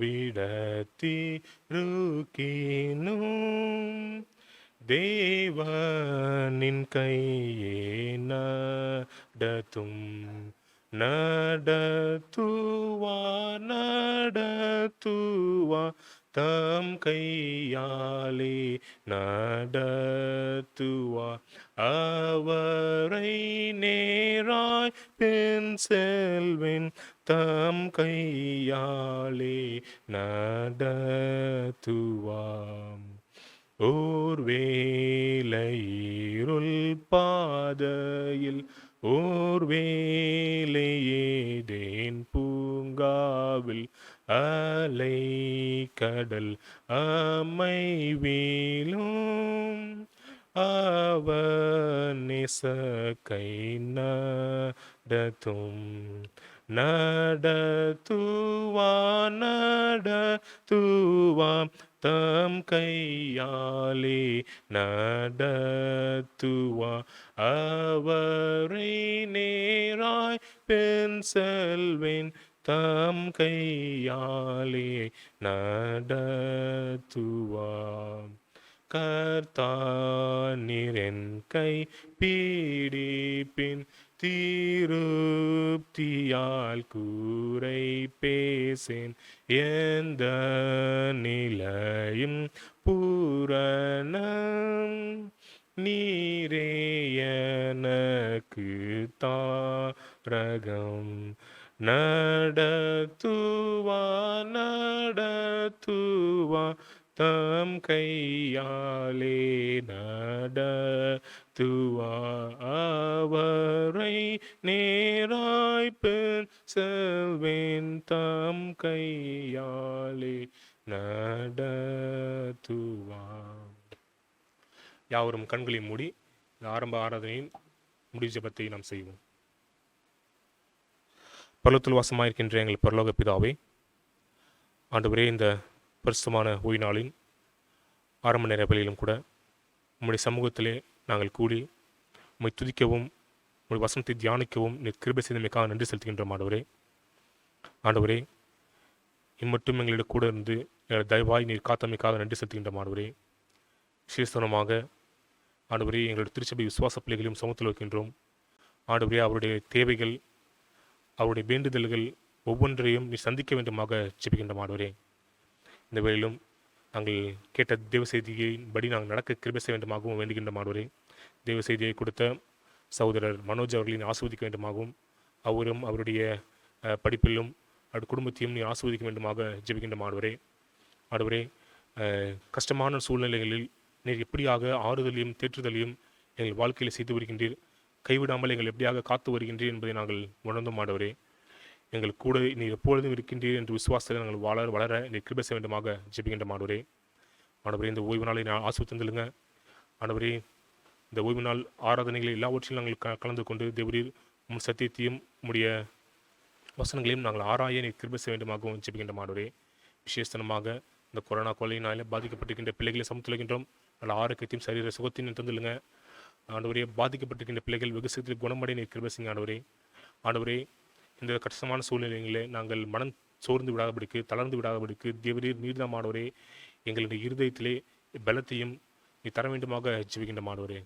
விடத்திருக்கினும் தேவனின் கையே நடத்தும். நடத்துவா தம் கையாலே நடத்துவா அவரை நேராய் பின் செல்வேன் தம் கையாலே நடத்துவாம். ஓர் வேளையிருள் பாதையில் ஓர் வேளையேதேன் பூங்காவில் அலை கடல் அமைவிலும் அவர் நேசக்கை நடத்தும். நடத்துவா தம் கையாலே நடத்துவா அவரை நேராய் பின் செல்வேன் தம் கையாலே நடத்துவா. கர்த்தானிரென் கை பீடிப்பின் திருப்தியால் கூரை பேசேன் எந்த நிலையும் பூரணம் நீரே எனக்கு தாரகம். நடத்துவா தம் கையாலே நடத்துவா அவரை நேராய் பின் செல்வேன் தம் கையாலே நடத்துவா. யாவரும் கண்களை மூடி இந்த ஆரம்ப ஆராதனையின் முடிவு ஜெபத்தை நாம் செய்வோம். பரலோகத்தில் வாசமாயிருக்கின்ற எங்கள் பரலோக பிதாவே, ஆண்டவரே, இந்த பரிசுத்தமான ஓய்வு நாளின் ஆரம்ப நேர வேளையிலும் கூட உம்முடைய சமூகத்திலே நாங்கள் கூடி உம்மை துதிக்கவும் உம்முடைய வசனத்தை தியானிக்கவும் நீர் கிருபை செய்தமைக்காக நன்றி செலுத்துகின்றோம். ஆண்டவரே, இம்மட்டும் எங்களிடம் கூட இருந்து எங்களை தயவாய் நீர் காத்தமைக்காக நன்றி செலுத்துகின்றோம். விசேஷமாக ஆண்டவரே, எங்களுடைய திருச்சபை விசுவாச பிள்ளைகளையும் சமூகத்தில் வைக்கின்றோம். ஆண்டவரே, அவருடைய தேவைகள், அவருடைய வேண்டுதல்கள் ஒவ்வொன்றையும் நீ சந்திக்க வேண்டுமாக ஜெபிக்கின்றோம். ஆண்டவரே, இந்த வேளையிலும் நாங்கள் கேட்ட தேவ செய்தியின்படி நாங்கள் நடக்க கிருபை செய்ய வேண்டுமாகவும் வேண்டுகின்றோம். ஆண்டவரே, தேவ செய்தியை கொடுத்த சகோதரர் மனோஜ் அவர்களின் ஆசீர்வதிக்க வேண்டுமாகவும் அவரும் அவருடைய படிப்பிலும் அவருடைய குடும்பத்தையும் நீ ஆசீர்வதிக்க வேண்டுமாக ஜெபிக்கின்றோம். ஆண்டவரே, கஷ்டமான சூழ்நிலைகளில் நீர் எப்படியாக ஆறுதலையும் தேற்றுதலையும் எங்கள் வாழ்க்கையில் செய்து வருகின்றீர், கைவிடாமல் எங்கள் எப்படியாக காத்து வருகின்றீர் என்பதை நாங்கள் உணர்ந்தோம். ஆண்டவரே, எங்கள் கூட நீர் எப்பொழுதும் இருக்கின்றீர் என்று விசுவாசத்தில் நாங்கள் வளர நீர் கிருபை செய்ய வேண்டுமாக ஜெபிக்கின்ற ஆண்டவரே. ஆண்டவரே, இந்த ஓய்வு நாளை நான் ஆசீர்வதித்தந்துள்ளுங்க. ஆண்டவரே, இந்த ஓய்வு நாள் ஆராதனைகளை எல்லாவற்றிலும் நாங்கள் கலந்து கொண்டு தேவரீர் உம் சத்தியத்தையும் உம்முடைய வசனங்களையும் நாங்கள் ஆராய நீர் கிருபை செய்ய வேண்டுமாகவும் ஜெபிக்கின்ற ஆண்டவரே. விசேஷமாக இந்த கொரோனா கொள்ளையினால பாதிக்கப்பட்டிருக்கின்ற பிள்ளைகளை சமத்துலகின்றோம். நல்ல ஆரோக்கியத்தையும் சரீர சுகத்தையும் தந்துள்ளுங்க. ஆண்டவரே, பாதிக்கப்பட்டிருக்கின்ற பிள்ளைகள் வெகு சீக்கிரத்தில் குணமடைய நீர் கிருபை செய்யுங்க ஆண்டவரே. ஆண்டவரே, இந்த கஷ்டமான சூழ்நிலைகளிலே நாங்கள் மனம் சோர்ந்து விடாதபடிக்கு, தளர்ந்து விடாதபடிக்கு தேவரீர் நீர்தாம் ஆண்டவரே எங்களுடைய இருதயத்திலே பலத்தையும் நீ தர வேண்டுமாக ஜெபிக்கின்ற ஆண்டவரே.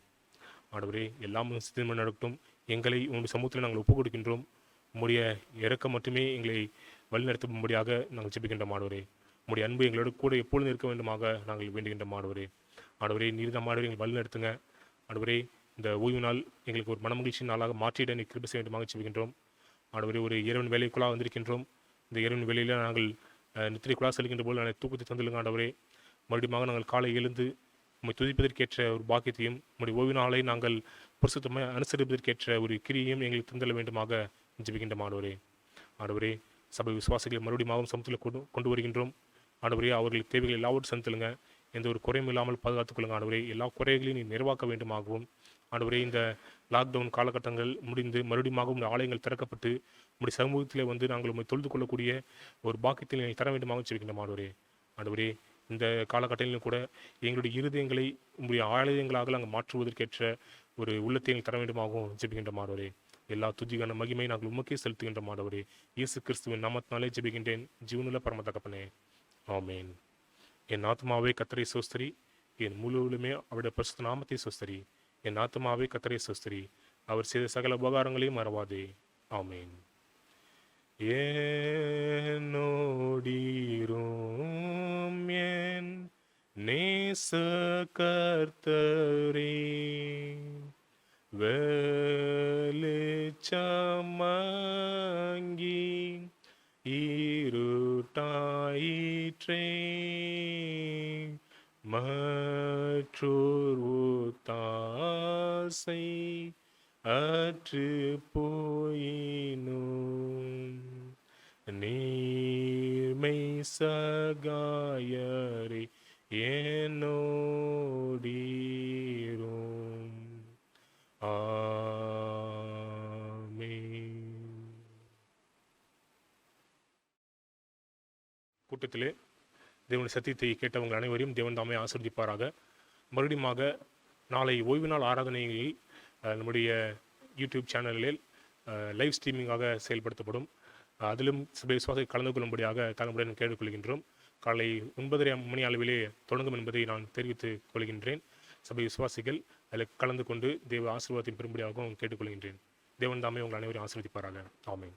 ஆண்டவரே, எல்லாம் சித்தமாக நடக்கட்டும். எங்களை உங்களுடைய சமூகத்தில் நாங்கள் ஒப்புக் கொடுக்கின்றோம். உம்முடைய இறக்கம் மட்டுமே எங்களை வழிநடத்தும்படியாக நாங்கள் ஜெபிக்கின்ற ஆண்டவரே. உம்முடைய அன்பு எங்களோட கூட எப்பொழுதும் இருக்க வேண்டுமாக நாங்கள் வேண்டுகின்ற ஆண்டவரே. ஆண்டவரே, நீர்தாம் ஆண்டவரே எங்களை வழிநடத்துங்க. ஆண்டவரே, இந்த ஓய்வு நாள் எங்களுக்கு ஒரு மனமகிழ்ச்சி நாளாக மாற்றிட நீ கிருபை செய்ய வேண்டுமாக ஜெபிக்கின்றோம். ஆண்டவரே, ஒரு இறைவன் வேலைக்குள்ளாக வந்திருக்கின்றோம். இந்த இறைவன் வேலையில் நாங்கள் நித்திரைக்குள்ளாக செல்கின்ற போது நாங்கள் தூக்கத்தை தந்துள்ளுங்க ஆண்டவரே. மறுபடியும் நாங்கள் காலை எழுந்து உம்மை துதிப்பதற்கேற்ற ஒரு பாக்கியத்தையும் உம்முடைய ஓய்வு நாளை நாங்கள் பரிசுத்தமாக அனுசரிப்பதற்கேற்ற ஒரு கிரியையும் எங்களுக்கு தந்தள்ள வேண்டுமாக ஜெபிக்கின்ற ஆண்டவரே. ஆண்டவரே, சபை விசுவாசிகளை மறுபடியும் சமத்தில் கொண்டு வருகின்றோம். ஆண்டவரே, அவர்களுக்கு தேவைகள் எல்லாவற்றும் சந்திலுங்க. எந்த ஒரு குறையும் இல்லாமல் பாதுகாத்துக் கொள்ளுங்க ஆண்டவரே. எல்லா குறைகளையும் நீ நிறைவாக்க வேண்டுமாகவும் ஆண்டவரே, இந்த லாக்டவுன் காலகட்டங்கள் முடிந்து மறுபடியும் உங்கள் ஆலயங்கள் திறக்கப்பட்டு உங்களுடைய சமூகத்தில் வந்து நாங்கள் உண்மை தொழுது கொள்ளக்கூடிய ஒரு பாக்கியத்தில் நீங்கள் தர வேண்டுமாக ஜெபிக்கின்ற ஆண்டவரே. ஆண்டவரே, இந்த காலகட்டத்திலும் கூட எங்களுடைய இருதயங்களை உங்களுடைய ஆலயங்களாக நாங்கள் மாற்றுவதற்கேற்ற ஒரு உள்ளத்தை எங்கள் தர வேண்டுமாகவும் ஜெபிக்கின்ற ஆண்டவரே. எல்லா துதிக்கான மகிமை நாங்கள் உமக்கே செலுத்துகின்ற ஆண்டவரே. இயேசு கிறிஸ்துவின் நாமத்தினாலே ஜெபிக்கின்றேன் ஜீவனுள்ள பரம தகப்பனே, ஆமேன். என் ஆத்மாவே கர்த்தரை சோஸ்திரி, என் முழுவதுமே அவருடைய பரிசுத்த நாமத்தை சோஸ்திரி. என் ஆத்மாவே கர்த்தரை சோஸ்திரி, அவர் செய்த சகல உபகாரங்களையும் மறவாதே. ஆமேன். என்னோடீரும் என் நேச கர்த்தரே, வெளிச்சமங்கி இருட்டாயிற்றே, மற்றோர் ஒத்தாசை அற்று போயினும் நீர்மை சகாயரே என்னோடீரும். ஆமென். கூட்டத்திலே தேவனுடைய சத்தியத்தை கேட்டவங்கள் அனைவரையும் தேவன் தாமே ஆசீர்வதிப்பாராக. மறுபடியும் நாளை ஓய்வு நாள் ஆராதனைகளில் நம்முடைய யூடியூப் சேனலில் லைவ் ஸ்ட்ரீமிங்காக செயல்படுத்தப்படும். அதிலும் சபை விசுவாசிகள் கலந்து கொள்ளும்படியாக தலைமுறையுடன் கேட்டுக்கொள்கின்றோம். காலை 9:30 மணி அளவிலே தொடங்கும் என்பதை நான் தெரிவித்துக் கொள்கின்றேன். சபை விசுவாசிகள் அதில் கலந்து கொண்டு தேவ ஆசீர்வாதத்தை பெறும்படியாகவும் கேட்டுக்கொள்கின்றேன். தேவன் தாமே உங்கள் அனைவரையும் ஆசீர்வதிப்பாராக. ஆமென்.